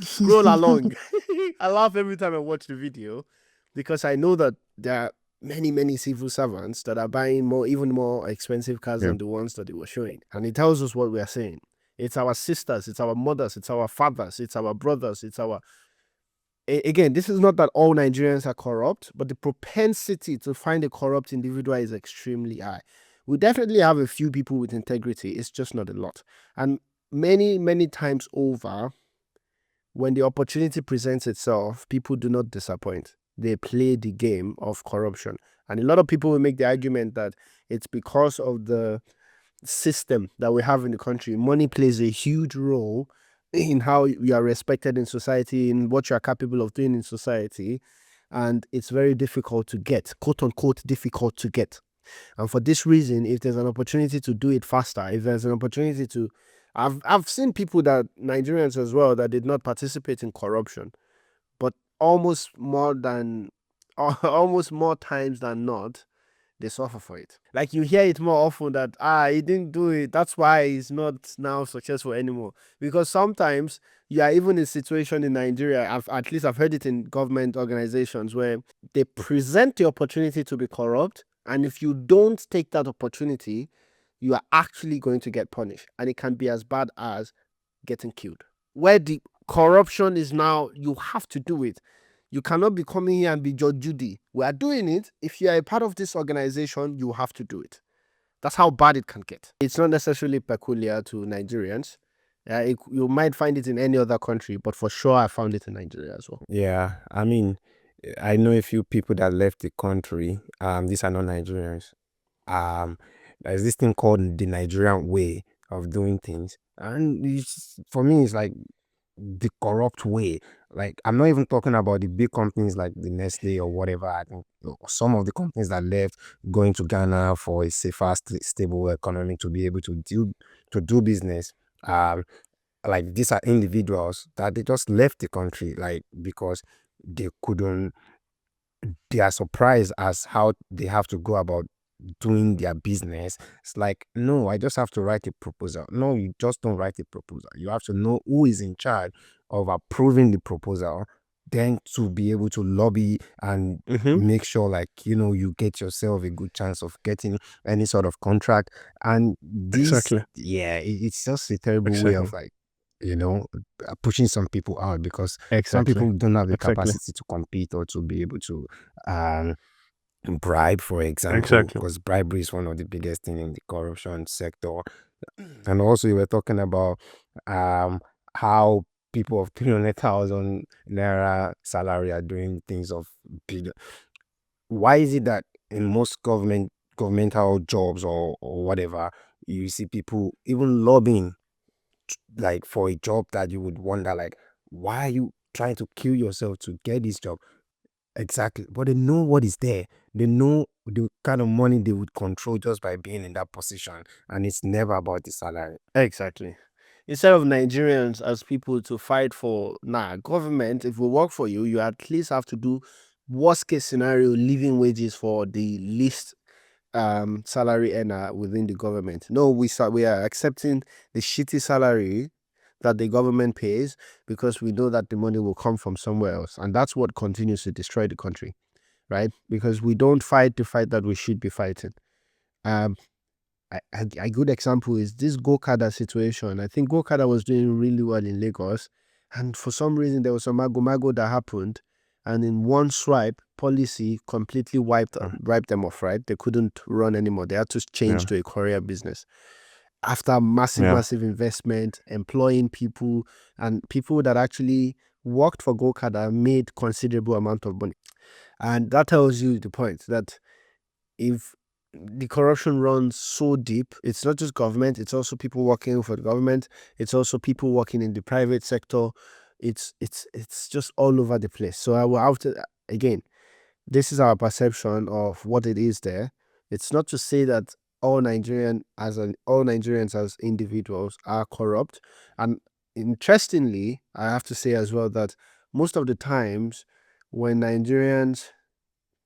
[SPEAKER 1] scroll along. I laugh every time I watch the video because I know that there are many civil servants that are buying even more expensive cars than the ones that they were showing, and it tells us what we are saying. It's our sisters, it's our mothers, it's our fathers, it's our brothers, it's our. Again, this is not that all Nigerians are corrupt, but the propensity to find a corrupt individual is extremely high. We definitely have a few people with integrity. It's just not a lot. And many times over, when the opportunity presents itself, people do not disappoint. They play the game of corruption. And a lot of people will make the argument that it's because of the system that we have in the country. Money plays a huge role in how you are respected in society, in what you are capable of doing in society, and it's very difficult to get, quote unquote difficult to get. And for this reason, if there's an opportunity to do it faster, if there's an opportunity to, I've seen people, that Nigerians as well, that did not participate in corruption, but almost more times than not, they suffer for it. Like you hear it more often that he didn't do it, that's why he's not now successful anymore. Because sometimes you are even in a situation in Nigeria, I've heard it in government organizations, where they present the opportunity to be corrupt, and if you don't take that opportunity, you are actually going to get punished, and it can be as bad as getting killed. Where the corruption is now, you have to do it. You cannot be coming here and be Judge Judy. We are doing it. If you are a part of this organization, you have to do it. That's how bad it can get. It's not necessarily peculiar to Nigerians. You might find it in any other country, but for sure I found it in Nigeria as well.
[SPEAKER 2] Yeah, I mean, I know a few people that left the country. These are not Nigerians. There's this thing called the Nigerian way. of doing things. And for me, it's like the corrupt way. Like, I'm not even talking about the big companies like the Nestle or whatever. I think some of the companies that left going to Ghana for a safer, stable economy to be able to do business. Um, like, these are individuals that they just left the country, like, because they couldn't. They are surprised as how they have to go about doing their business. It's like, no, I just have to write a proposal. No, you just don't write a proposal. You have to know who is in charge of approving the proposal, then to be able to lobby and
[SPEAKER 1] Mm-hmm.
[SPEAKER 2] make sure, like, you get yourself a good chance of getting any sort of contract. And this,
[SPEAKER 1] Exactly.
[SPEAKER 2] yeah, it's just a terrible way
[SPEAKER 1] Exactly.
[SPEAKER 2] of, like, you know, pushing some people out, because some
[SPEAKER 1] Exactly.
[SPEAKER 2] people don't have the
[SPEAKER 1] Exactly.
[SPEAKER 2] capacity to compete or to be able to um bribe, for example,
[SPEAKER 1] Exactly.
[SPEAKER 2] because bribery is one of the biggest thing in the corruption sector. And also, you were talking about um how people of 300,000 naira salary are doing things of billion. Why is it that in most governmental jobs or whatever, you see people even lobbying, like, for a job that you would wonder, like, why are you trying to kill yourself to get this job? Exactly. But they know what is there. They know the kind of money they would control just by being in that position. And it's never about the salary.
[SPEAKER 1] Exactly. Instead of Nigerians as people to fight for, nah, government, if we work for you, you at least have to do worst case scenario living wages for the least salary earner within the government. No, we are accepting the shitty salary that the government pays because we know that the money will come from somewhere else. And that's what continues to destroy the country, right? Because we don't fight the fight that we should be fighting. Um, a good example is this Gokada situation. I think Gokada was doing really well in Lagos, and for some reason there was some mago that happened, and in one swipe, policy completely
[SPEAKER 2] Mm.
[SPEAKER 1] wiped them off. Right, they couldn't run anymore. They had to change
[SPEAKER 2] Yeah.
[SPEAKER 1] to a courier business after massive,
[SPEAKER 2] Yeah.
[SPEAKER 1] massive investment, employing people, and people that actually worked for Gokada made considerable amount of money, and that tells you the point that if the corruption runs so deep, it's not just government, it's also people working for the government, it's also people working in the private sector. It's just all over the place. So I will have to, again, this is our perception of what it is there. It's not to say that all Nigerians as individuals are corrupt. And interestingly, I have to say as well that most of the times when Nigerians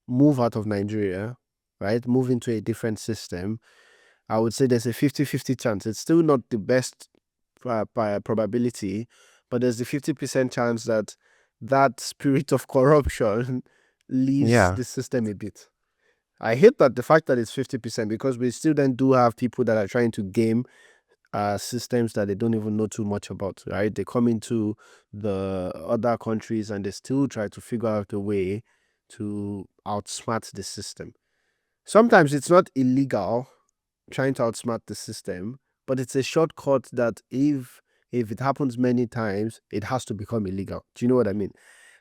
[SPEAKER 1] move out of Nigeria, right, move into a different system, I would say there's a 50-50 chance. It's still not the best probability, but there's the 50% chance that that spirit of corruption leaves
[SPEAKER 2] Yeah.
[SPEAKER 1] the system a bit. I hate that the fact that it's 50% because we still then do have people that are trying to game systems that they don't even know too much about, right? They come into the other countries and they still try to figure out a way to outsmart the system. Sometimes it's not illegal trying to outsmart the system, but it's a shortcut that if it happens many times, it has to become illegal. Do you know what I mean?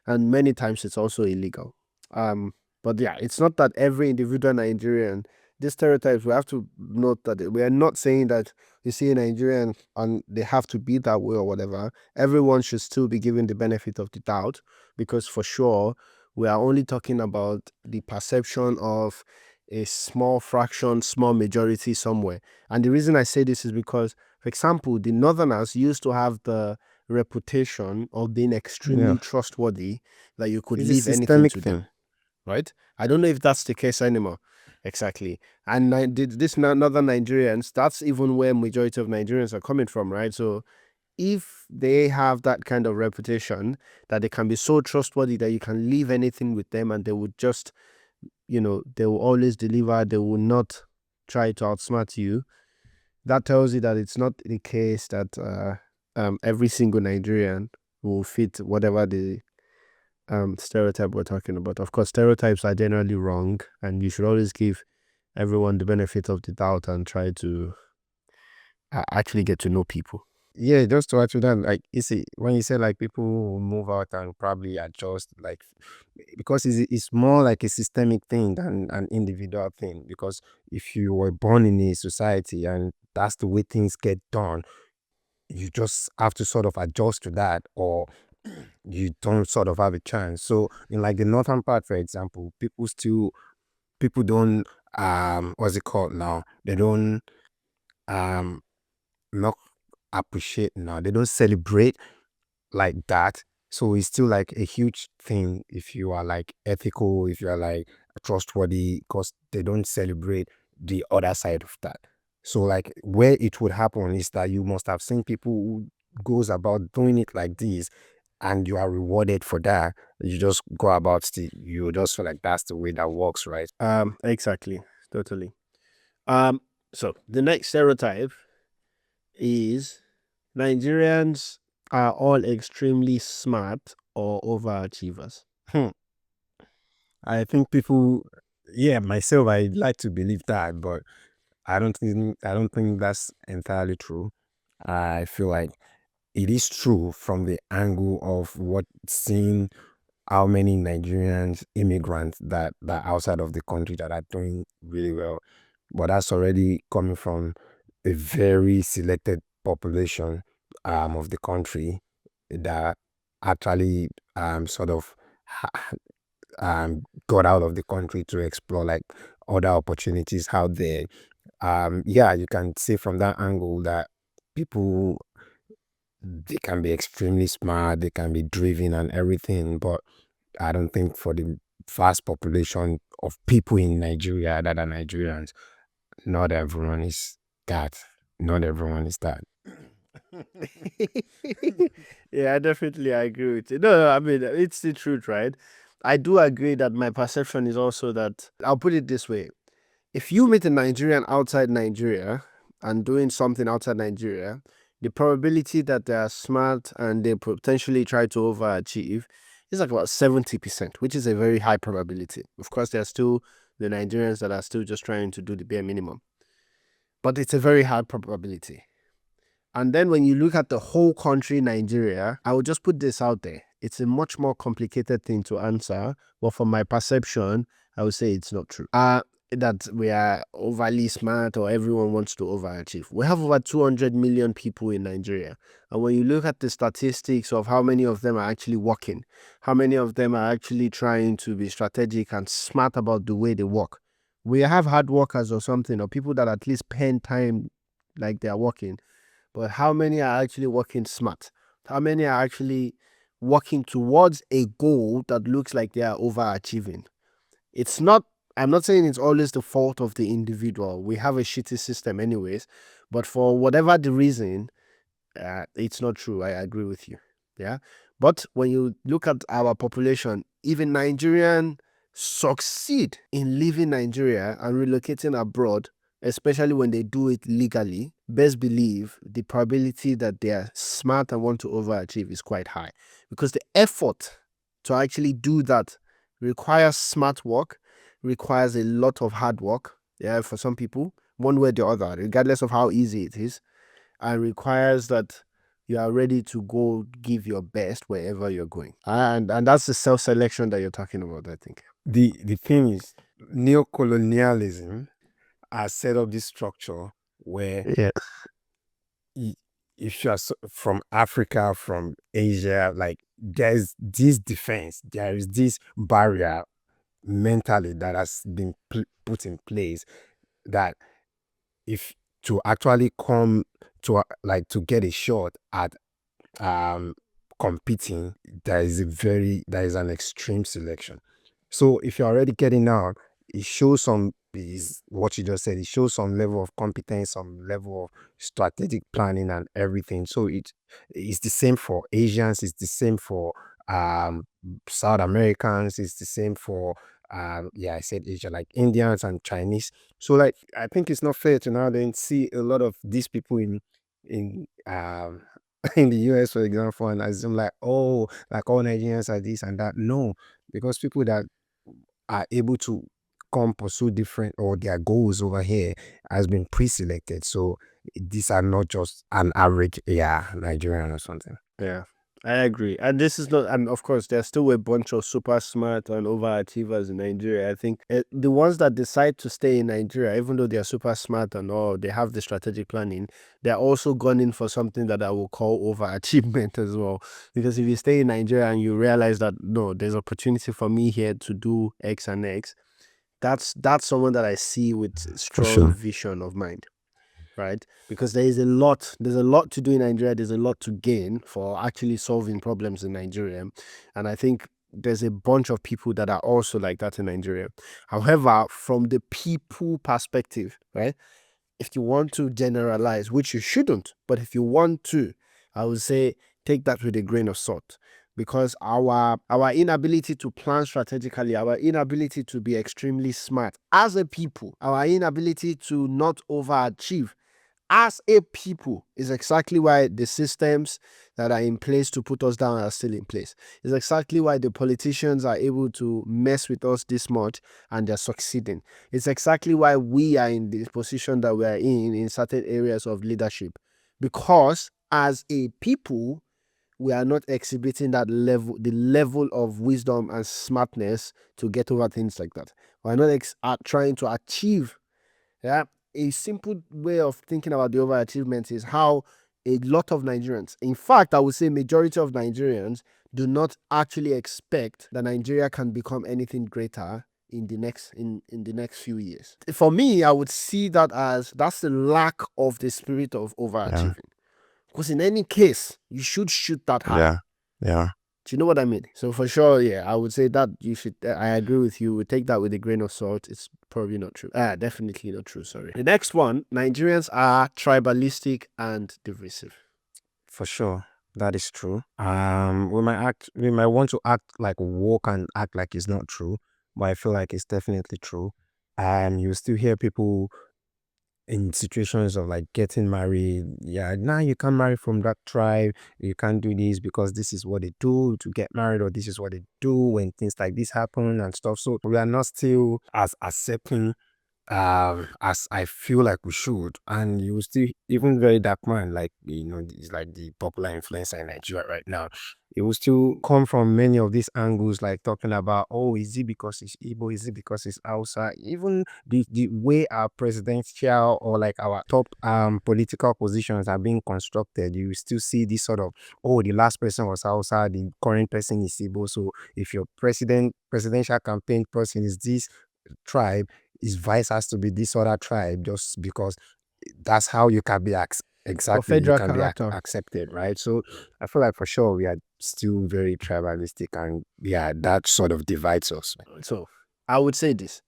[SPEAKER 1] And many times it's also illegal. Um, but yeah, it's not that every individual Nigerian. These stereotypes, we have to note that we are not saying that you see a Nigerian and they have to be that way or whatever. Everyone should still be given the benefit of the doubt because for sure we are only talking about the perception of a small fraction, small majority somewhere. And the reason I say this is because, for example, the Northerners used to have the reputation of being
[SPEAKER 2] Yeah.
[SPEAKER 1] extremely trustworthy, that you could
[SPEAKER 2] It's a
[SPEAKER 1] leave anything
[SPEAKER 2] systemic
[SPEAKER 1] to them,
[SPEAKER 2] thing.
[SPEAKER 1] right? I don't know if that's the case anymore. Exactly. And this Northern Nigerians, that's even where majority of Nigerians are coming from, right? So if they have that kind of reputation that they can be so trustworthy that you can leave anything with them and they would just, they will always deliver, they will not try to outsmart you. That tells you that it's not the case that every single Nigerian will fit whatever the stereotype we're talking about. Of course, stereotypes are generally wrong, and you should always give everyone the benefit of the doubt and try to actually get to know people.
[SPEAKER 2] Yeah, just to add to that, like you see, when you say like people will move out and probably adjust, like because it's more like a systemic thing than an individual thing. Because if you were born in a society and that's the way things get done, you just have to sort of adjust to that, or you don't sort of have a chance. So in like the northern part, for example, people don't what's it called now? They don't um not appreciate now. They don't celebrate like that. So it's still like a huge thing if you are like ethical, if you are like trustworthy, because they don't celebrate the other side of that. So like where it would happen is that you must have seen people who goes about doing it like this, and you are rewarded for that. You just go about it. You just feel like that's the way that works, right?
[SPEAKER 1] Exactly, totally. Um, so the next stereotype is Nigerians are all extremely smart or overachievers.
[SPEAKER 2] Hmm. I think people, yeah, myself, I like to believe that, but I don't think that's entirely true. I feel like it is true from the angle of what seeing how many Nigerians immigrants that outside of the country that are doing really well, but that's already coming from a very selected population of the country that actually sort of got out of the country to explore like other opportunities out there. Yeah, you can see from that angle that people, they can be extremely smart, they can be driven and everything, but I don't think for the vast population of people in Nigeria that are Nigerians, not everyone is that. Not everyone is that.
[SPEAKER 1] Yeah, I definitely agree with you. No, I mean, it's the truth, right? I do agree that my perception is also that I'll put it this way. If you meet a Nigerian outside Nigeria and doing something outside Nigeria, the probability that they are smart and they potentially try to overachieve is like about 70%, which is a very high probability. Of course, there are still the Nigerians that are still just trying to do the bare minimum, but it's a very high probability. And then when you look at the whole country, Nigeria, I will just put this out there. It's a much more complicated thing to answer, but from my perception, I would say it's not true. That we are overly smart or everyone wants to overachieve. We have over 200 million people in Nigeria. And when you look at the statistics of how many of them are actually working, how many of them are actually trying to be strategic and smart about the way they work, we have hard workers or something, or people that at least spend time like they are working, but how many are actually working smart? How many are actually working towards a goal that looks like they are overachieving? It's not, I'm not saying it's always the fault of the individual. We have a shitty system, anyways, but for whatever the reason, it's not true. I agree with you. Yeah. But when you look at our population, even Nigerian succeed in leaving Nigeria and relocating abroad, especially when they do it legally, best believe the probability that they are smart and want to overachieve is quite high, because the effort to actually do that requires smart work, requires a lot of hard work. Yeah, for some people, one way or the other, regardless of how easy it is, and requires that you are ready to go give your best wherever you're going. And that's the self-selection that you're talking about, I think.
[SPEAKER 2] The thing is, neocolonialism has set up this structure where
[SPEAKER 1] Yeah.
[SPEAKER 2] i- if you are from Africa, from Asia, like there's this defense, there is this barrier mentally that has been put in place, that if to actually come to like to get a shot at um competing, there is an extreme selection. So if you're already getting out, it shows some, is what you just said, it shows some level of competence, some level of strategic planning and everything. So it's the same for Asians, it's the same for um South Americans, it's the same for yeah, I said Asia, like Indians and Chinese. So like I think it's not fair to now then see a lot of these people in in the US, for example, and assume like, oh, like all Nigerians are this and that. No, because people that are able to come pursue different or their goals over here has been pre-selected. So these are not just an average Nigerian or something.
[SPEAKER 1] Yeah, I agree. And this is not, and of course, there's still a bunch of super smart and overachievers in Nigeria. I think the ones that decide to stay in Nigeria, even though they are super smart and all, they have the strategic planning, they're also gone in for something that I will call overachievement as well. Because if you stay in Nigeria and you realize that, no, there's opportunity for me here to do X and X, that's someone that I see with strong
[SPEAKER 2] sure.
[SPEAKER 1] vision of mind. Right, because there's a lot to do in Nigeria. There's a lot to gain for actually solving problems in Nigeria, and I think there's a bunch of people that are also like that in Nigeria. However, from the people perspective, right, if you want to generalize, which you shouldn't, but if you want to, I would say take that with a grain of salt, because our inability to plan strategically, our inability to be extremely smart as a people, our inability to not overachieve as a people is exactly why the systems that are in place to put us down are still in place. It's exactly why the politicians are able to mess with us this much and they're succeeding. It's exactly why we are in the position that we are in certain areas of leadership. Because as a people, we are not exhibiting that level, the level of wisdom and smartness to get over things like that. We're not trying to achieve. Yeah, a simple way of thinking about the overachievement is how a lot of Nigerians, in fact, I would say majority of Nigerians, do not actually expect that Nigeria can become anything greater in the next few years. For me, I would see that as that's the lack of the spirit of overachieving. Because in any case, you should shoot that high.
[SPEAKER 2] Yeah.
[SPEAKER 1] Do you know what I mean? So for sure, yeah, I would say that you should. I agree with you. We take that with a grain of salt. It's probably not true. Definitely not true. Sorry. The next one: Nigerians are tribalistic and divisive.
[SPEAKER 2] For sure, that is true. We might want to act like woke and act like it's not true, but I feel like it's definitely true. And you still hear people in situations of like getting married. Yeah, now you can't marry from that tribe. You can't do this because this is what they do to get married, or this is what they do when things like this happen and stuff. So we are not still as accepting as I feel like we should. And you still, even very dark man, like it's like the popular influencer in Nigeria right now, it will still come from many of these angles, like talking about, oh, is it because it's Igbo, is it because it's Hausa? Even the way our presidential or like our top political positions are being constructed, you still see this sort of, oh, the last person was Hausa, the current person is Igbo, so if your presidential campaign person is this tribe, his vice has to be this other tribe, just because that's how you can be exactly you
[SPEAKER 1] federal
[SPEAKER 2] can be
[SPEAKER 1] character.
[SPEAKER 2] accepted, right? So I feel like for sure we are still very tribalistic, and yeah, that sort of divides us.
[SPEAKER 1] So I would say this: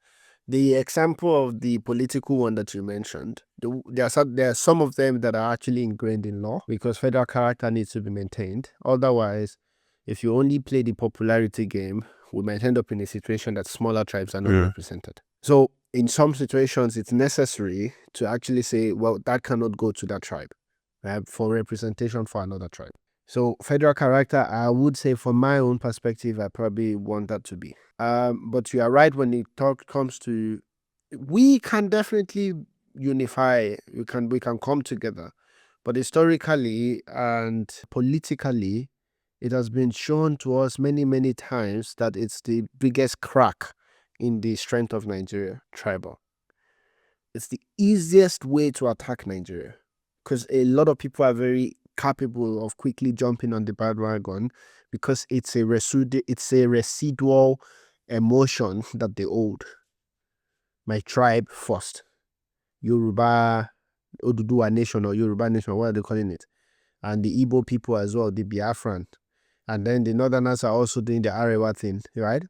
[SPEAKER 1] the example of the political one that you mentioned, there are some of them that are actually ingrained in law because federal character needs to be maintained. Otherwise, if you only play the popularity game, we might end up in a situation that smaller tribes are not represented. So in some situations, it's necessary to actually say, well, that cannot go to that tribe, right, for representation for another tribe. So federal character, I would say from my own perspective, I probably want that to be. But you are right when it comes to, we can definitely unify. We can come together, but historically and politically, it has been shown to us many times that it's the biggest crack in the strength of Nigeria, tribal. It's the easiest way to attack Nigeria because a lot of people are very capable of quickly jumping on the bandwagon because it's a residual emotion that they hold. My tribe first. Yoruba, Oduduwa nation or Yoruba nation, what are they calling it? And the Igbo people as well, the Biafran. And then the Northerners are also doing the Arewa thing, right?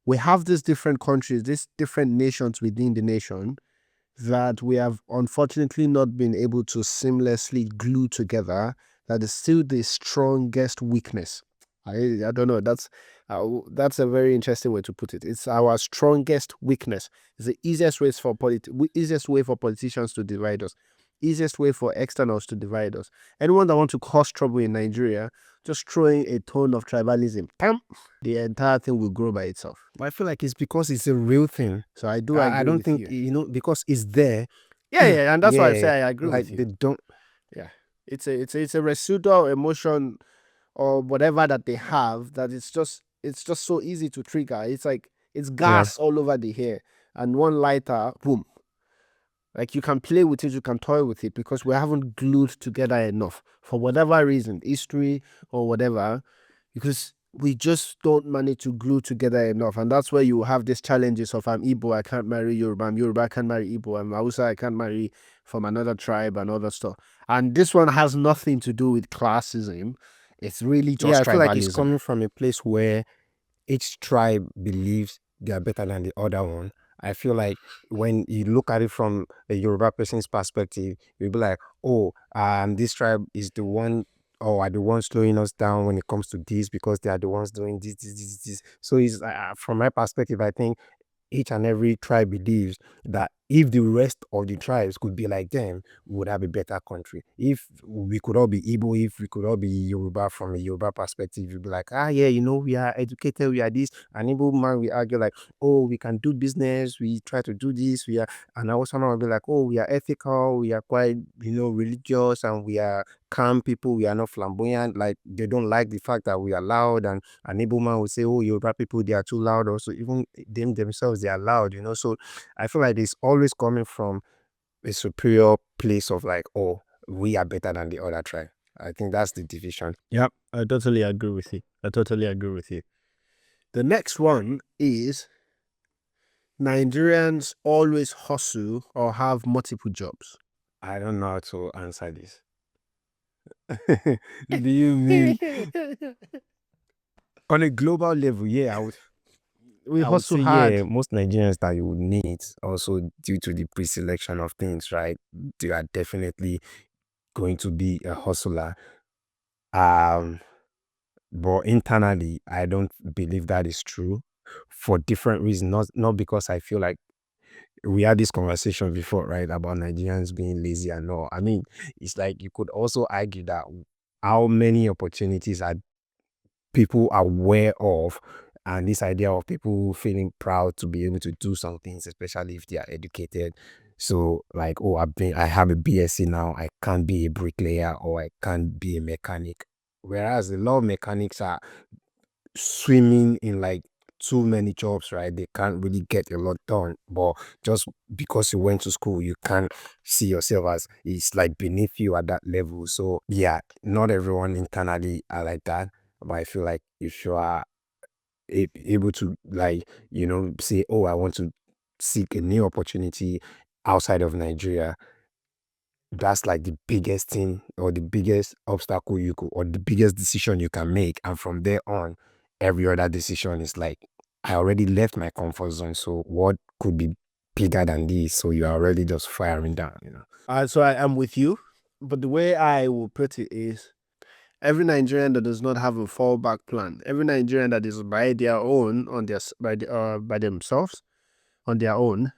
[SPEAKER 1] We have these different countries, these different nations within the nation that we have unfortunately not been able to seamlessly glue together. That is still the strongest weakness. I don't know. That's a very interesting way to put it. It's our strongest weakness. It's the easiest way for politicians to divide us. Easiest way for externals to divide us. Anyone that wants to cause trouble in Nigeria just throwing a tone of tribalism, the entire thing will grow by itself.
[SPEAKER 2] But I feel like it's because it's a real thing.
[SPEAKER 1] So I do
[SPEAKER 2] I
[SPEAKER 1] agree
[SPEAKER 2] don't
[SPEAKER 1] with
[SPEAKER 2] think
[SPEAKER 1] you.
[SPEAKER 2] because it's there.
[SPEAKER 1] Yeah, and that's why I
[SPEAKER 2] Yeah,
[SPEAKER 1] say I agree
[SPEAKER 2] like
[SPEAKER 1] with you.
[SPEAKER 2] they don't.
[SPEAKER 1] Yeah, it's a residual emotion or whatever that they have that it's just so easy to trigger. It's like it's gas all over the hair, and one lighter, boom. Like you can play with it, you can toy with it because we haven't glued together enough for whatever reason, history or whatever, because we just don't manage to glue together enough. And that's where you have these challenges of I'm Igbo, I can't marry Yoruba, I'm Yoruba, I can't marry Igbo, I'm Hausa, I can't marry from another tribe and other stuff. And this one has nothing to do with classism. It's really just
[SPEAKER 2] I feel like it's
[SPEAKER 1] tribalism.
[SPEAKER 2] coming from a place where each tribe believes they are better than the other one. I feel like when you look at it from a Yoruba person's perspective, you'll be like, oh, this tribe is the one or are the ones slowing us down when it comes to this because they are the ones doing this. So it's from my perspective, I think each and every tribe believes that if the rest of the tribes could be like them, we would have a better country. If we could all be Igbo, if we could all be Yoruba from a Yoruba perspective, you'd be like, yeah, we are educated, we are this. And Igbo man, we argue like, oh, we can do business, we try to do this, we are, and also will be like, oh, we are ethical, we are quite, religious, and we are calm people, we are not flamboyant. Like, they don't like the fact that we are loud, and an Igbo man will say, oh, Yoruba people, they are too loud. Also, even them themselves, they are loud, So I feel like it's always coming from a superior place of like, oh, we are better than the other tribe. I think that's the division.
[SPEAKER 1] Yep, I totally agree with you. The next one is Nigerians always hustle or have multiple jobs.
[SPEAKER 2] I don't know how to answer this. Do you mean on a global level? Yeah,
[SPEAKER 1] we
[SPEAKER 2] I would
[SPEAKER 1] hustle
[SPEAKER 2] say,
[SPEAKER 1] hard.
[SPEAKER 2] yeah, most Nigerians that you would need, also due to the pre-selection of things, right? They are definitely going to be a hustler. But internally, I don't believe that is true for different reasons. Not because I feel like we had this conversation before, right, about Nigerians being lazy and all. I mean, it's like you could also argue that how many opportunities are people aware of, and this idea of people feeling proud to be able to do some things, especially if they are educated. So like, oh, I have a BSc now, I can't be a bricklayer or I can't be a mechanic. Whereas a lot of mechanics are swimming in like too many jobs, right? They can't really get a lot done. But just because you went to school, you can't see yourself as it's like beneath you at that level. So yeah, not everyone internally are like that. But I feel like if you are able to like, say, oh, I want to seek a new opportunity outside of Nigeria, that's like the biggest thing or the biggest obstacle you could or the biggest decision you can make. And from there on, every other decision is like, I already left my comfort zone, so what could be bigger than this? So you're already just firing down.
[SPEAKER 1] So I am with you, but the way I will put it is every Nigerian that does not have a fallback plan, every Nigerian that is by their own by themselves on their own,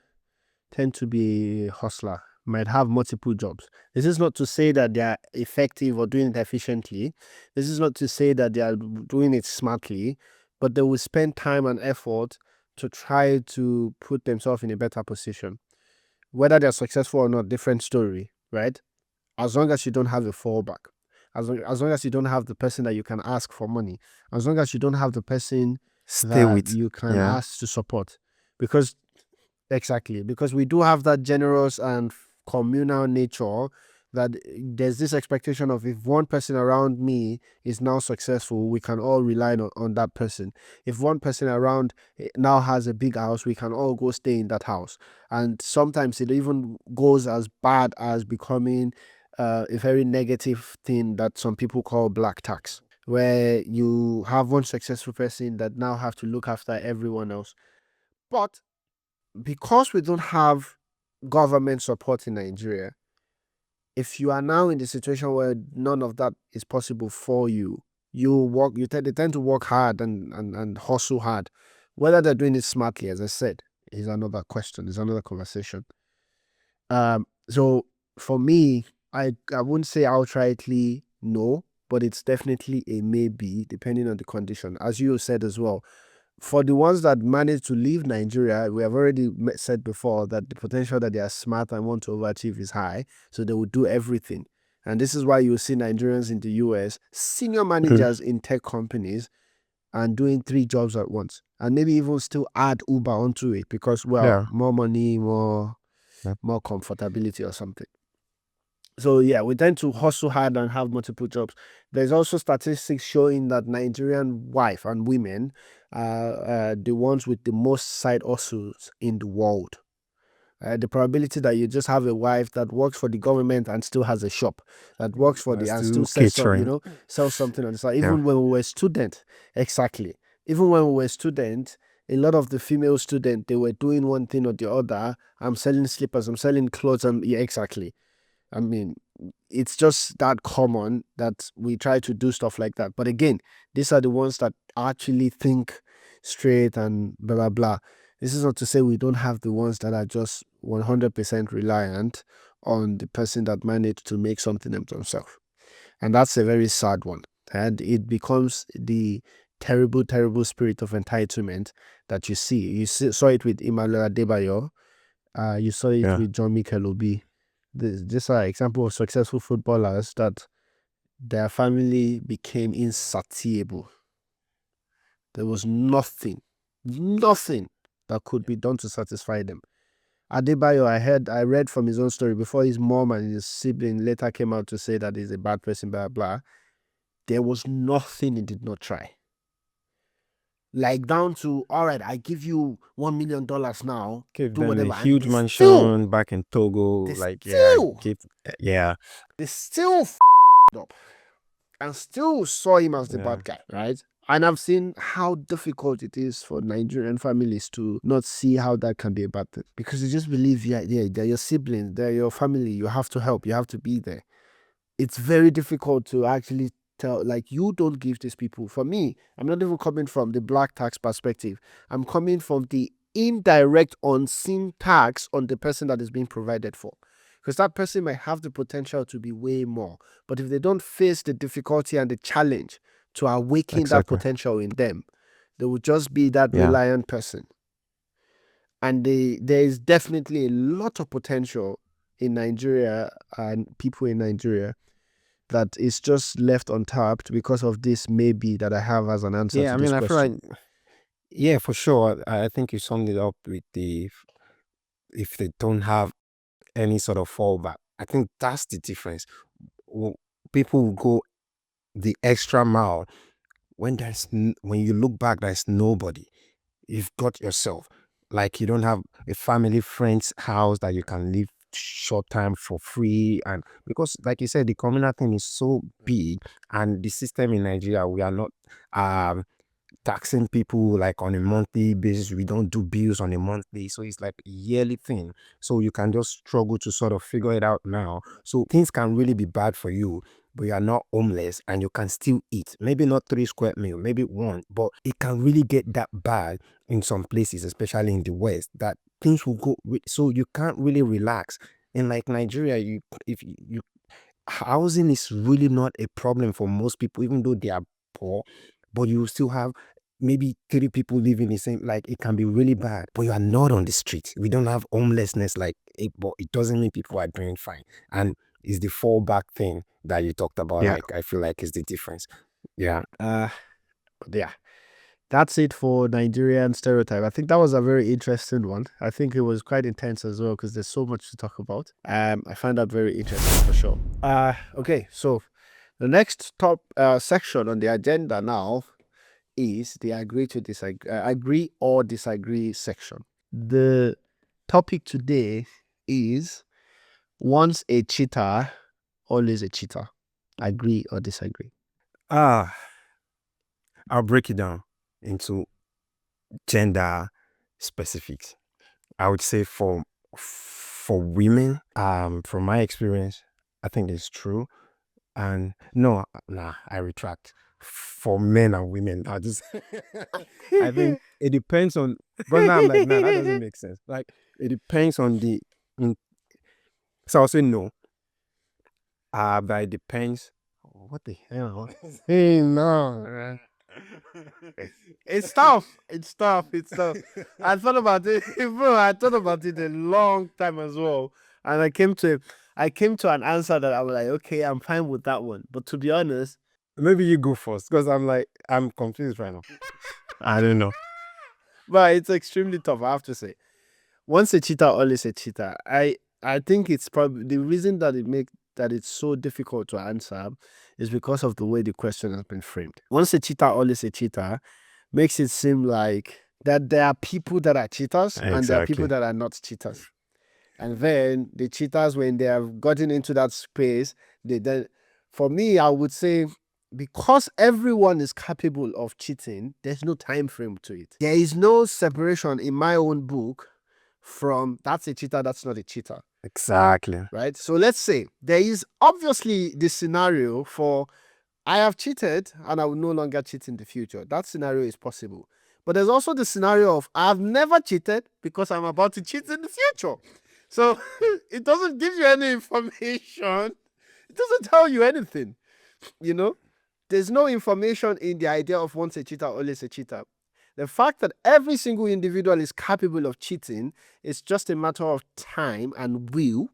[SPEAKER 1] tend to be a hustler, might have multiple jobs. This is not to say that they are effective or doing it efficiently. This is not to say that they are doing it smartly, but they will spend time and effort to try to put themselves in a better position. Whether they're successful or not, different story, right? As long as you don't have a fallback, as long as you don't have the person that you can ask for money, as long as you don't have the person
[SPEAKER 2] Stay
[SPEAKER 1] that
[SPEAKER 2] with,
[SPEAKER 1] you can
[SPEAKER 2] yeah.
[SPEAKER 1] ask to support. Because we do have that generous and communal nature that there's this expectation of if one person around me is now successful, we can all rely on that person. If one person around now has a big house, we can all go stay in that house. And sometimes it even goes as bad as becoming a very negative thing that some people call black tax, where you have one successful person that now have to look after everyone else. But because we don't have government support in Nigeria, if you are now in the situation where none of that is possible for you, they tend to work hard and hustle hard. Whether they're doing it smartly, as I said, is another question, is another conversation. So for me, I wouldn't say outrightly no, but it's definitely a maybe depending on the condition. As you said as well, for the ones that manage to leave Nigeria, we have already said before that the potential that they are smart and want to overachieve is high, so they will do everything. And this is why you see Nigerians in the US, senior managers in tech companies, and doing 3 jobs at once, and maybe even still add Uber onto it because, well,
[SPEAKER 2] Yeah.
[SPEAKER 1] more money, more
[SPEAKER 2] Yeah.
[SPEAKER 1] comfortability or something. So yeah, we tend to hustle hard and have multiple jobs. There's also statistics showing that Nigerian wife and women are the ones with the most side hustles in the world. The probability that you just have a wife that works for the government and still has a shop, that works for the and still says so,
[SPEAKER 2] catering.
[SPEAKER 1] sells something on the side.
[SPEAKER 2] Yeah.
[SPEAKER 1] Even when we were students, exactly. Even when we were students, a lot of the female students, they were doing one thing or the other. I'm selling slippers, I'm selling clothes, yeah, exactly. I mean, it's just that common that we try to do stuff like that. But again, these are the ones that actually think straight and blah, blah, blah. This is not to say we don't have the ones that are just 100% reliant on the person that managed to make something of themselves. And that's a very sad one. And it becomes the terrible, terrible spirit of entitlement that you see. Saw it with Emmanuel Adebayo. You saw it with John Mikel Obi. These are examples of successful footballers that their family became insatiable. There was nothing that could be done to satisfy them. Adebayo, I read from his own story before his mom and his sibling later came out to say that he's a bad person, blah, blah. There was nothing he did not try. Like down to, all right, I give you $1 million now.
[SPEAKER 2] Give
[SPEAKER 1] do
[SPEAKER 2] them
[SPEAKER 1] whatever.
[SPEAKER 2] a huge
[SPEAKER 1] And
[SPEAKER 2] mansion back in Togo.
[SPEAKER 1] They still up and still saw him as the bad guy, right? And I've seen how difficult it is for Nigerian families to not see how that can be a bad thing, because they just believe, yeah, they're your siblings, they're your family, you have to help, you have to be there. It's very difficult to actually tell, like, you don't give these people. For me, I'm not even coming from the black tax perspective. I'm coming from the indirect, unseen tax on the person that is being provided for. Because that person might have the potential to be way more. But if they don't face the difficulty and the challenge to awaken that potential in them, they will just be that reliant person. And there is definitely a lot of potential in Nigeria and people in Nigeria that is just left untapped because of this maybe that I have as an answer to this question.
[SPEAKER 2] I feel like, for sure. I think you summed it up with if they don't have any sort of fallback. I think that's the difference. People will go the extra mile when when you look back, there's nobody. You've got yourself. Like you don't have a family, friend's house that you can live short time for free, and because like you said, the communal thing is so big, and the system in Nigeria, we are not taxing people like on a monthly basis. We don't do bills on a monthly, so it's like a yearly thing. So you can just struggle to sort of figure it out now. So things can really be bad for you, but you are not homeless and you can still eat. Maybe not 3 square meal, maybe one, but it can really get that bad in some places, especially in the West, that things will go. So you can't really relax. In like Nigeria, if you housing is really not a problem for most people, even though they are poor, but you still have maybe 3 people living the same, like it can be really bad, but you are not on the street. We don't have homelessness like it, but it doesn't mean people are doing fine. And it's the fallback thing that you talked about. Like I feel like is the difference. Yeah.
[SPEAKER 1] That's it for Nigerian stereotype. I think that was a very interesting one. I think it was quite intense as well because there's so much to talk about. I find that very interesting for sure. Okay, so the next top section on the agenda now is the agree or disagree section. The topic today is once a cheater, always a cheater. Agree or disagree?
[SPEAKER 2] I'll break it down into gender specifics. I would say for women, from my experience, I think it's true. And no, I retract. For men and women, I think it depends on. But now I'm like, that doesn't make sense. Like it depends on so I'll say no. But it depends What the hell? Hey, no.
[SPEAKER 1] It's tough. It's tough. It's tough. I thought about it, bro. I thought about it a long time as well, and I came to an answer that I was like, okay, I'm fine with that one. But to be honest,
[SPEAKER 2] Maybe you go first because I'm confused right now. I don't know.
[SPEAKER 1] but it's extremely tough. I have to say, once a cheater, always a cheater. I think it's probably the reason that it's so difficult to answer is because of the way the question has been framed. Once a cheater, always a cheater makes it seem like that there are people that are cheaters and there are people
[SPEAKER 2] Exactly.
[SPEAKER 1] that are not cheaters. And then the cheaters, when they have gotten into that space, they then, for me, I would say, because everyone is capable of cheating, there's no time frame to it. There is no separation in my own book from that's a cheater, that's not a cheater.
[SPEAKER 2] Exactly.
[SPEAKER 1] Right? So let's say there is obviously this scenario for I have cheated and I will no longer cheat in the future. That scenario is possible. But there's also the scenario of I've never cheated because I'm about to cheat in the future. So it doesn't give you any information. It doesn't tell you anything. You know, there's no information in the idea of once a cheater, always a cheater. The fact that every single individual is capable of cheating is just a matter of time and will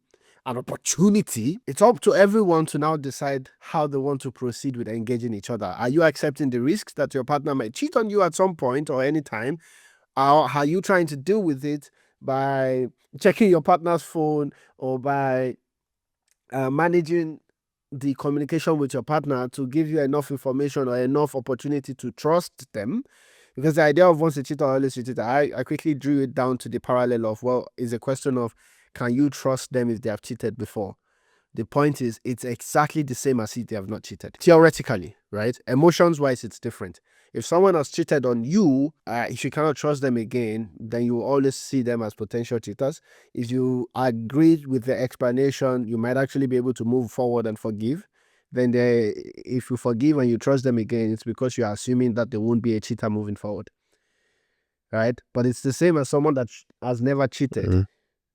[SPEAKER 1] and opportunity. It's up to everyone to now decide how they want to proceed with engaging each other. Are you accepting the risks that your partner might cheat on you at some point or any time? Or are you trying to deal with it by checking your partner's phone or by managing the communication with your partner to give you enough information or enough opportunity to trust them? Because the idea of once a cheater, always a cheater, I quickly drew it down to the parallel of, well, it's a question of can you trust them if they have cheated before? The point is, it's exactly the same as if they have not cheated. Theoretically, right? Emotions wise, it's different. If someone has cheated on you, if you cannot trust them again, then you will always see them as potential cheaters. If you agree with the explanation, you might actually be able to move forward and forgive. Then if you forgive and you trust them again, it's because you are assuming that they won't be a cheater moving forward. Right? But it's the same as someone that has never cheated.
[SPEAKER 2] Mhm.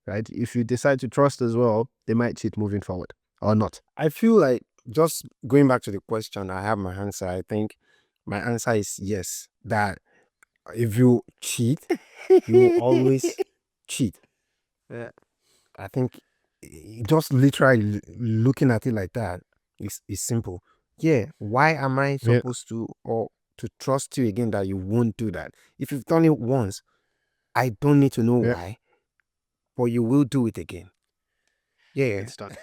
[SPEAKER 1] Right? If you decide to trust as well, they might cheat moving forward or not.
[SPEAKER 2] I feel like just going back to the question, I have my answer. I think my answer is yes. That if you cheat, you will always cheat. I think just literally looking at it like that is simple. Yeah, why am I supposed to or to trust you again that you won't do that? If you've done it once, I don't need to know why, but you will do it again. Yeah.
[SPEAKER 1] It's done.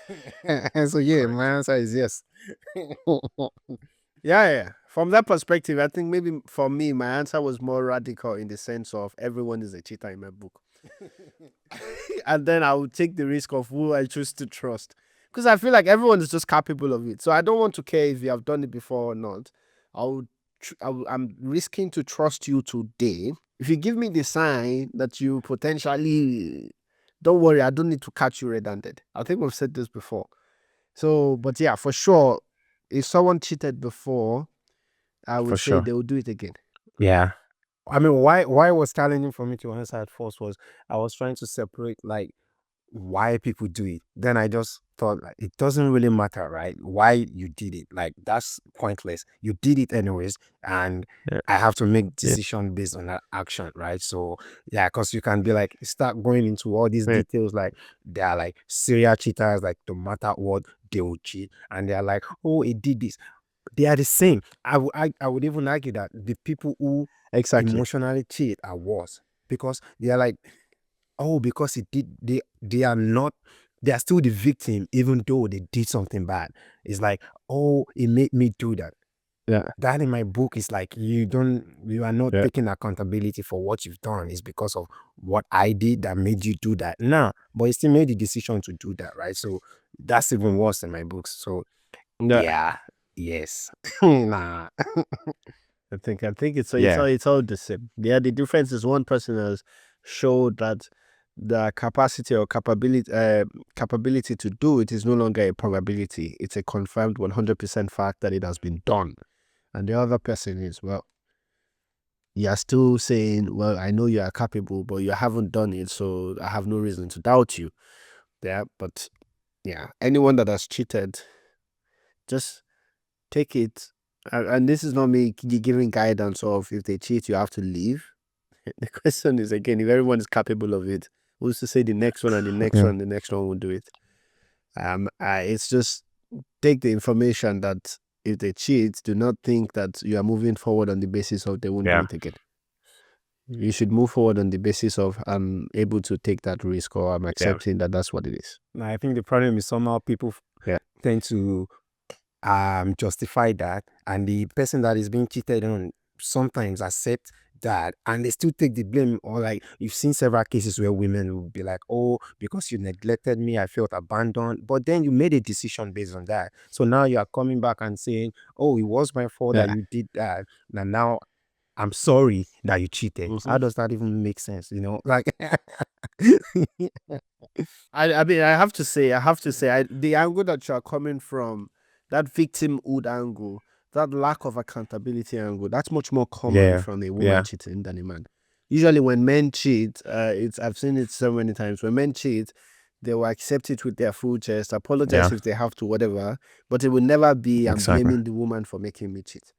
[SPEAKER 2] And so yeah, my answer is yes.
[SPEAKER 1] Yeah. From that perspective, I think maybe for me, my answer was more radical in the sense of everyone is a cheater in my book. And then I would take the risk of who I choose to trust. Because I feel like everyone is just capable of it. So I don't want to care if you have done it before or not. I'm risking to trust you today. If you give me the sign that you potentially, don't worry, I don't need to catch you red-handed. I think we've said this before. So, but yeah, for sure, if someone cheated before, I would
[SPEAKER 2] For
[SPEAKER 1] say
[SPEAKER 2] sure.
[SPEAKER 1] they will do it again.
[SPEAKER 2] Yeah. I mean, why it was challenging for me to answer at first was I was trying to separate like why people do it. Then I just thought like, it doesn't really matter, right? Why you did it. Like that's pointless. You did it anyways. And
[SPEAKER 1] Yeah.
[SPEAKER 2] I have to make decision based on that action, right? So yeah, because you can be like start going into all these
[SPEAKER 1] Yeah.
[SPEAKER 2] details, like they are like serial cheaters, like no matter what, they will cheat. And they're like, oh, he did this. They are the same. I would even argue that the people who
[SPEAKER 1] Exactly.
[SPEAKER 2] emotionally cheat are worse because they are like, oh, because it did they are not, they are still the victim even though they did something bad. It's like, oh, it made me do that.
[SPEAKER 1] Yeah.
[SPEAKER 2] That in my book is like you are not
[SPEAKER 1] Yeah.
[SPEAKER 2] taking accountability for what you've done. It's because of what I did that made you do that. Nah, but you still made the decision to do that, right? So that's even worse in my books. So yeah, yes. Nah.
[SPEAKER 1] I think it's
[SPEAKER 2] Yeah.
[SPEAKER 1] it's all the same. Yeah, the difference is one person has showed that the capacity or capability to do it is no longer a probability. It's a confirmed 100% fact that it has been done. And the other person is, well, you are still saying, well, I know you are capable, but you haven't done it, so I have no reason to doubt you. Yeah, but yeah, anyone that has cheated, just take it. And this is not me giving guidance of if they cheat, you have to leave. The question is again, if everyone is capable of it, who's to say the next one and the next one and the next one will do it? It's just take the information that if they cheat, do not think that you are moving forward on the basis of they won't do it again. You should move forward on the basis of I'm able to take that risk, or I'm accepting that that's what it is.
[SPEAKER 2] I think the problem is somehow people tend to justify that, and the person that is being cheated on sometimes accept that, and they still take the blame. Or like you've seen several cases where women will be like, oh, because you neglected me, I felt abandoned, but then you made a decision based on that. So now you are coming back and saying, oh, it was my fault that you did that, and now I'm sorry that you cheated. How does that even make sense? Like
[SPEAKER 1] I mean, I have to say, the angle that you are coming from, that victimhood angle, that lack of accountability angle, that's much more common from a woman cheating than a man. Usually when men cheat, I've seen it so many times. When men cheat, they will accept it with their full chest, apologize if they have to, whatever, but it will never be, I'm blaming the woman for making me cheat.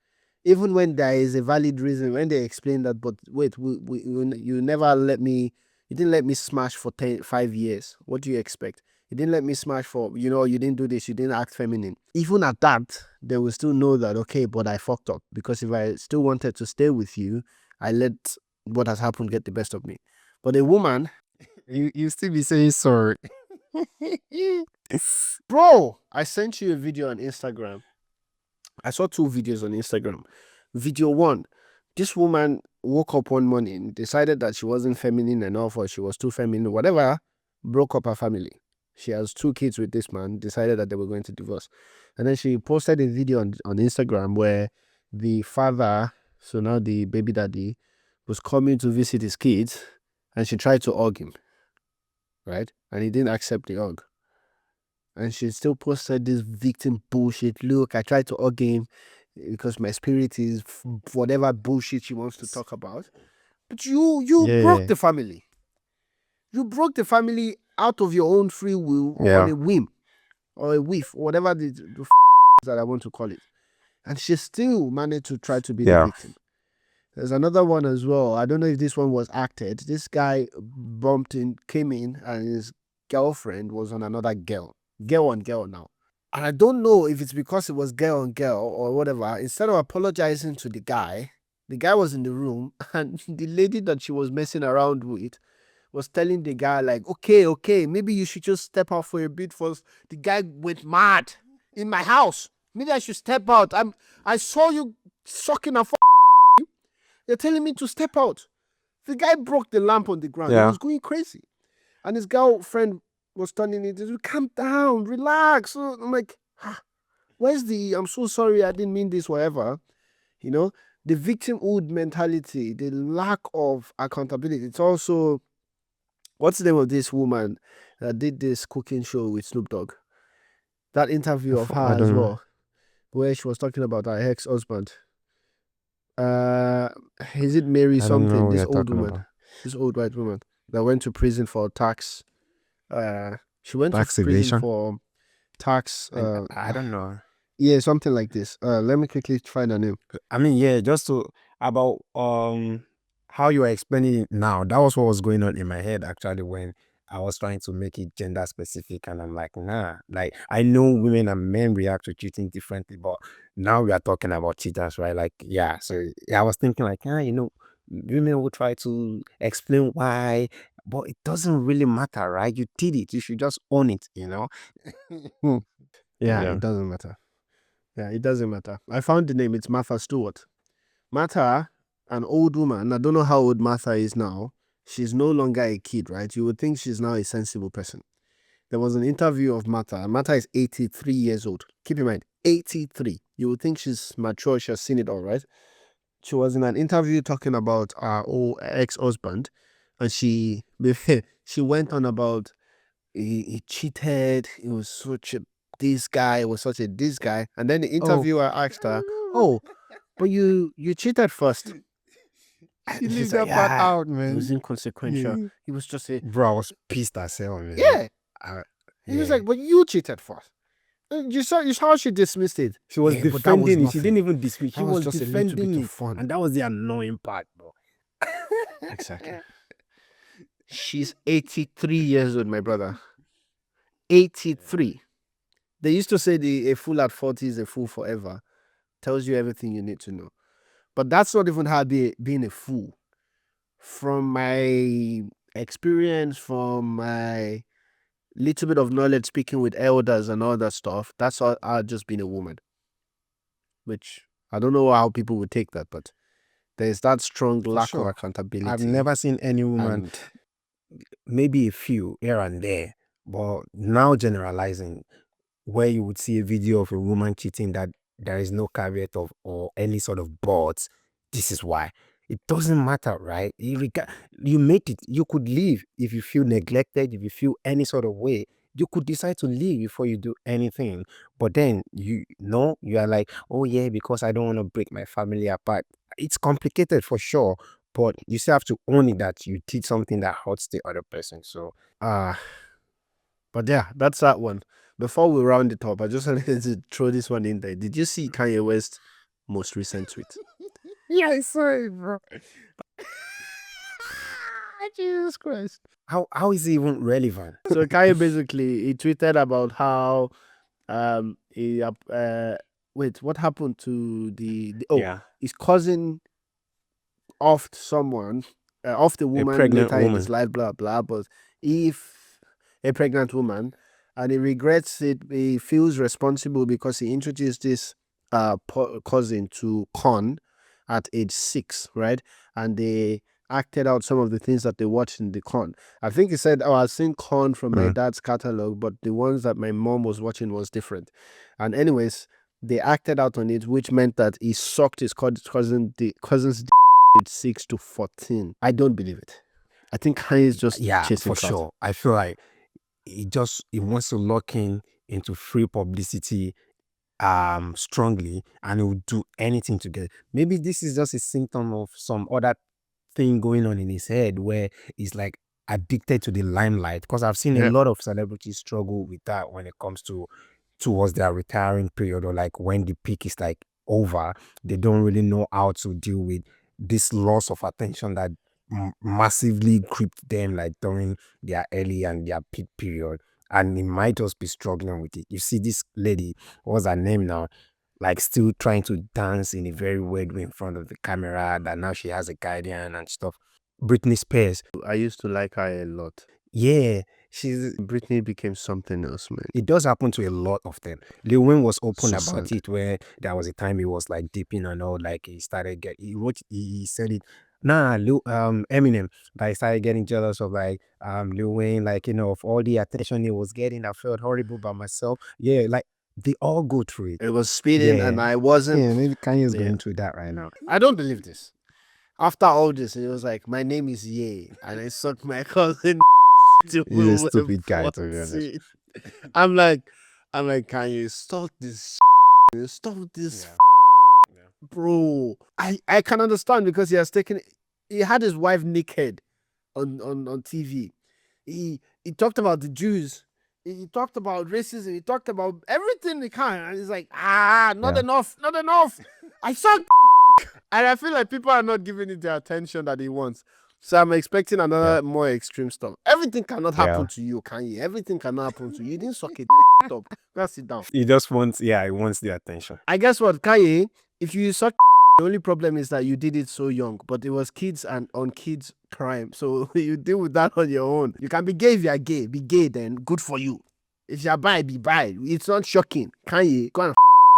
[SPEAKER 1] Even when there is a valid reason, when they explain that, but wait, you never let me, you didn't let me smash for 5 years. What do you expect? You didn't let me smash for, you didn't do this, you didn't act feminine. Even at that, they will still know that, okay, but I fucked up. Because if I still wanted to stay with you, I let what has happened get the best of me. But a woman,
[SPEAKER 2] you still be saying sorry.
[SPEAKER 1] Bro, I sent you a video on Instagram. I saw 2 videos on Instagram. Video 1, this woman woke up one morning, decided that she wasn't feminine enough, or she was too feminine, whatever, broke up her family. She has 2 kids with this man, decided that they were going to divorce. And then she posted a video on Instagram where the father, so now the baby daddy, was coming to visit his kids, and she tried to hug him, right? And he didn't accept the hug. And she still posted this victim bullshit. Look, I tried to hug him because my spirit is whatever bullshit she wants to talk about. But you broke the family. You broke the family out of your own free will, on a whim or a whiff, whatever the that I want to call it. And she still managed to try to be the victim. There's another one as well. I don't know if this one was acted. This guy came in, and his girlfriend was on another girl on girl now. And I don't know if it's because it was girl on girl or whatever. Instead of apologizing to the guy was in the room, and the lady that she was messing around with was telling the guy, like, okay, maybe you should just step out for a bit first. The guy went mad in my house. Maybe I should step out. I saw you sucking a You're telling me to step out. The guy broke the lamp on the ground. He was going crazy. And his girlfriend was turning it. Calm down, relax. So I'm like, where's the I'm so sorry, I didn't mean this, whatever. The victimhood mentality, the lack of accountability. It's also, what's the name of this woman that did this cooking show with Snoop Dogg? That interview of her as well, where she was talking about her ex-husband. Is it Mary something? This old woman, this old white woman that went to prison for tax. She went to prison for tax.
[SPEAKER 2] I don't know.
[SPEAKER 1] Yeah, something like this. Let me quickly find her name.
[SPEAKER 2] I mean, just about how you are explaining it now. That was what was going on in my head actually when I was trying to make it gender specific, and I'm like, nah. Like, I know women and men react to cheating differently, but now we are talking about cheaters, right? Like, so I was thinking like, women will try to explain why, but it doesn't really matter, right? You did it. You should just own it,
[SPEAKER 1] It doesn't matter. Yeah, it doesn't matter. I found the name. It's Martha Stewart. Martha, an old woman. I don't know how old Martha is now. She's no longer a kid, right? You would think she's now a sensible person. There was an interview of Martha. Martha is 83 years old. Keep in mind, 83. You would think she's mature. She has seen it all, right? She was in an interview talking about her old ex-husband, and she went on about he cheated. He was such a this guy. And then the interviewer asked her, "Oh, but you cheated first."
[SPEAKER 2] She leave that part out, man.
[SPEAKER 1] It was inconsequential. He was just
[SPEAKER 2] bro, I was pissed as hell, man.
[SPEAKER 1] Yeah. He was like, "But you cheated first." You saw how she dismissed it.
[SPEAKER 2] She was
[SPEAKER 1] Yeah, but that was
[SPEAKER 2] defending it. She
[SPEAKER 1] nothing.
[SPEAKER 2] didn't even dismiss. She
[SPEAKER 1] That was
[SPEAKER 2] was
[SPEAKER 1] just a little bit
[SPEAKER 2] defending
[SPEAKER 1] of
[SPEAKER 2] it,
[SPEAKER 1] fun.
[SPEAKER 2] and that was the annoying part, bro.
[SPEAKER 1] Exactly. She's 83 years old, my brother. 83. They used to say a fool at 40 is a fool forever. Tells you everything you need to know. But that's not even her being a fool. From my experience, from my little bit of knowledge speaking with elders and all that stuff, that's all her just being a woman. Which I don't know how people would take that, but there's that strong lack of accountability.
[SPEAKER 2] I've never seen any woman,
[SPEAKER 1] and
[SPEAKER 2] maybe a few here and there, but now generalizing, where you would see a video of a woman cheating that there is no caveat of or any sort of but. This is why. It doesn't matter, right? You make it. You could leave if you feel neglected, if you feel any sort of way. You could decide to leave before you do anything. But then you are like, oh yeah, because I don't want to break my family apart. It's complicated for sure, but you still have to own it that you did something that hurts the other person. So
[SPEAKER 1] but yeah, that's that one. Before we round it up, I just wanted to throw this one in there. Did you see Kanye West's most recent tweet?
[SPEAKER 2] yeah, I saw it, bro.
[SPEAKER 1] Jesus Christ.
[SPEAKER 2] How is it even relevant?
[SPEAKER 1] So Kanye basically he tweeted about how wait, what happened to his cousin offed someone, off the woman
[SPEAKER 2] pregnant
[SPEAKER 1] later in
[SPEAKER 2] woman.
[SPEAKER 1] his life, blah blah. But if a pregnant woman, and he regrets it, he feels responsible because he introduced this cousin to Con at age 6, right? And they acted out some of the things that they watched in the Con. I think he said, "Oh, I've seen Con from my dad's catalog, but the ones that my mom was watching was different." And anyways, they acted out on it, which meant that he sucked his cousin's age 6 to 14. I don't believe it. I think Kanye is just chasing
[SPEAKER 2] for
[SPEAKER 1] clout.
[SPEAKER 2] sure. I feel like he wants to lock in into free publicity strongly, and he will do anything to get it. Maybe this is just a symptom of some other thing going on in his head where he's like addicted to the limelight, because I've seen a lot of celebrities struggle with that when it comes towards their retiring period, or like when the peak is like over, they don't really know how to deal with this loss of attention that massively gripped them like during their early and their peak period, and he might just be struggling with it. You see this lady, what's her name now, like still trying to dance in a very weird way in front of the camera, that now she has a guardian and stuff. Britney Spears.
[SPEAKER 1] I used to like her a lot.
[SPEAKER 2] Yeah,
[SPEAKER 1] Britney became something else, man.
[SPEAKER 2] It does happen to a lot of them. Lil Wayne was open
[SPEAKER 1] So
[SPEAKER 2] about
[SPEAKER 1] sad.
[SPEAKER 2] it, where there was a time he was like dipping and all, like he started he said it. Eminem, that he started getting jealous of like Lil Wayne, like, of all the attention he was getting. I felt horrible by myself. Yeah, like they all go through it.
[SPEAKER 1] It was speeding and I wasn't.
[SPEAKER 2] Yeah, maybe Kanye's going through that right now.
[SPEAKER 1] I don't believe this. After all this, it was like, my name is Ye, and I sucked my cousin.
[SPEAKER 2] He's a stupid guy, to be honest.
[SPEAKER 1] I'm like, can you stop this? Stop this, bro. I can understand, because he had his wife naked on TV. He talked about the Jews. He talked about racism. He talked about everything he can. And he's like, not enough. I suck. And I feel like people are not giving it the attention that he wants. So I'm expecting another more extreme stuff. Everything cannot happen to you, Kanye. Everything cannot happen to you. You didn't suck it up. Go sit down.
[SPEAKER 2] He just wants, he wants the attention.
[SPEAKER 1] I guess what, Kanye, if you suck, the only problem is that you did it so young, but it was kids and on kids crime. So you deal with that on your own. You can be gay if you're gay. Be gay then. Good for you. If you're bi, be bi. It's not shocking. Kanye, go and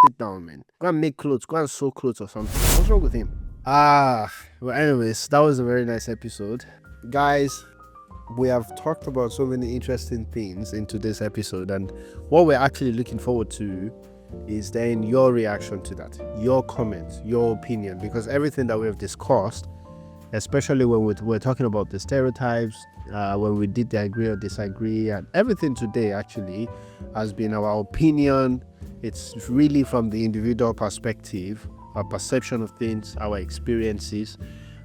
[SPEAKER 1] sit down, man. Go and make clothes. Go and sew clothes or something. What's wrong with him? Well, anyways, that was a very nice episode. Guys, we have talked about so many interesting things in today's episode, and what we're actually looking forward to is then your reaction to that, your comments, your opinion, because everything that we have discussed, especially when we're talking about the stereotypes, when we did the agree or disagree, and everything today actually has been our opinion. It's really from the individual perspective, our perception of things, our experiences,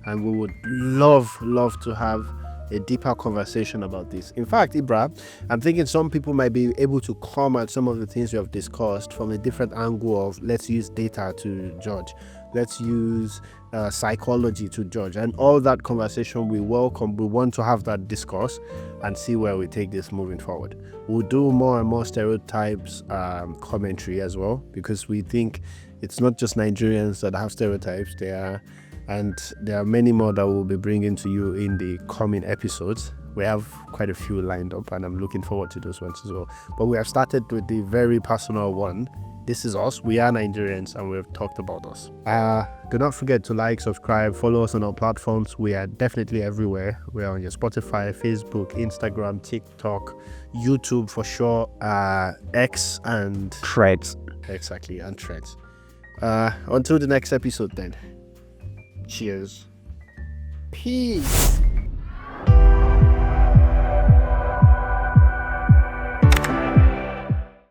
[SPEAKER 1] and we would love to have a deeper conversation about this. In fact, Ibra, I'm thinking some people might be able to come at some of the things we have discussed from a different angle of let's use data to judge, let's use psychology to judge, and all that conversation we welcome. We want to have that discourse and see where we take this moving forward. We'll do more and more stereotypes commentary as well, because we think it's not just Nigerians that have stereotypes. There are many more that we'll be bringing to you in the coming episodes. We have quite a few lined up, and I'm looking forward to those ones as well. But we have started with the very personal one. This is us. We are Nigerians, and we've talked about us. Do not forget to like, subscribe, follow us on our platforms. We are definitely everywhere. We are on your Spotify, Facebook, Instagram, TikTok, YouTube for sure, X and
[SPEAKER 2] Threads.
[SPEAKER 1] Exactly, and Threads. Until the next episode then. Cheers. Peace.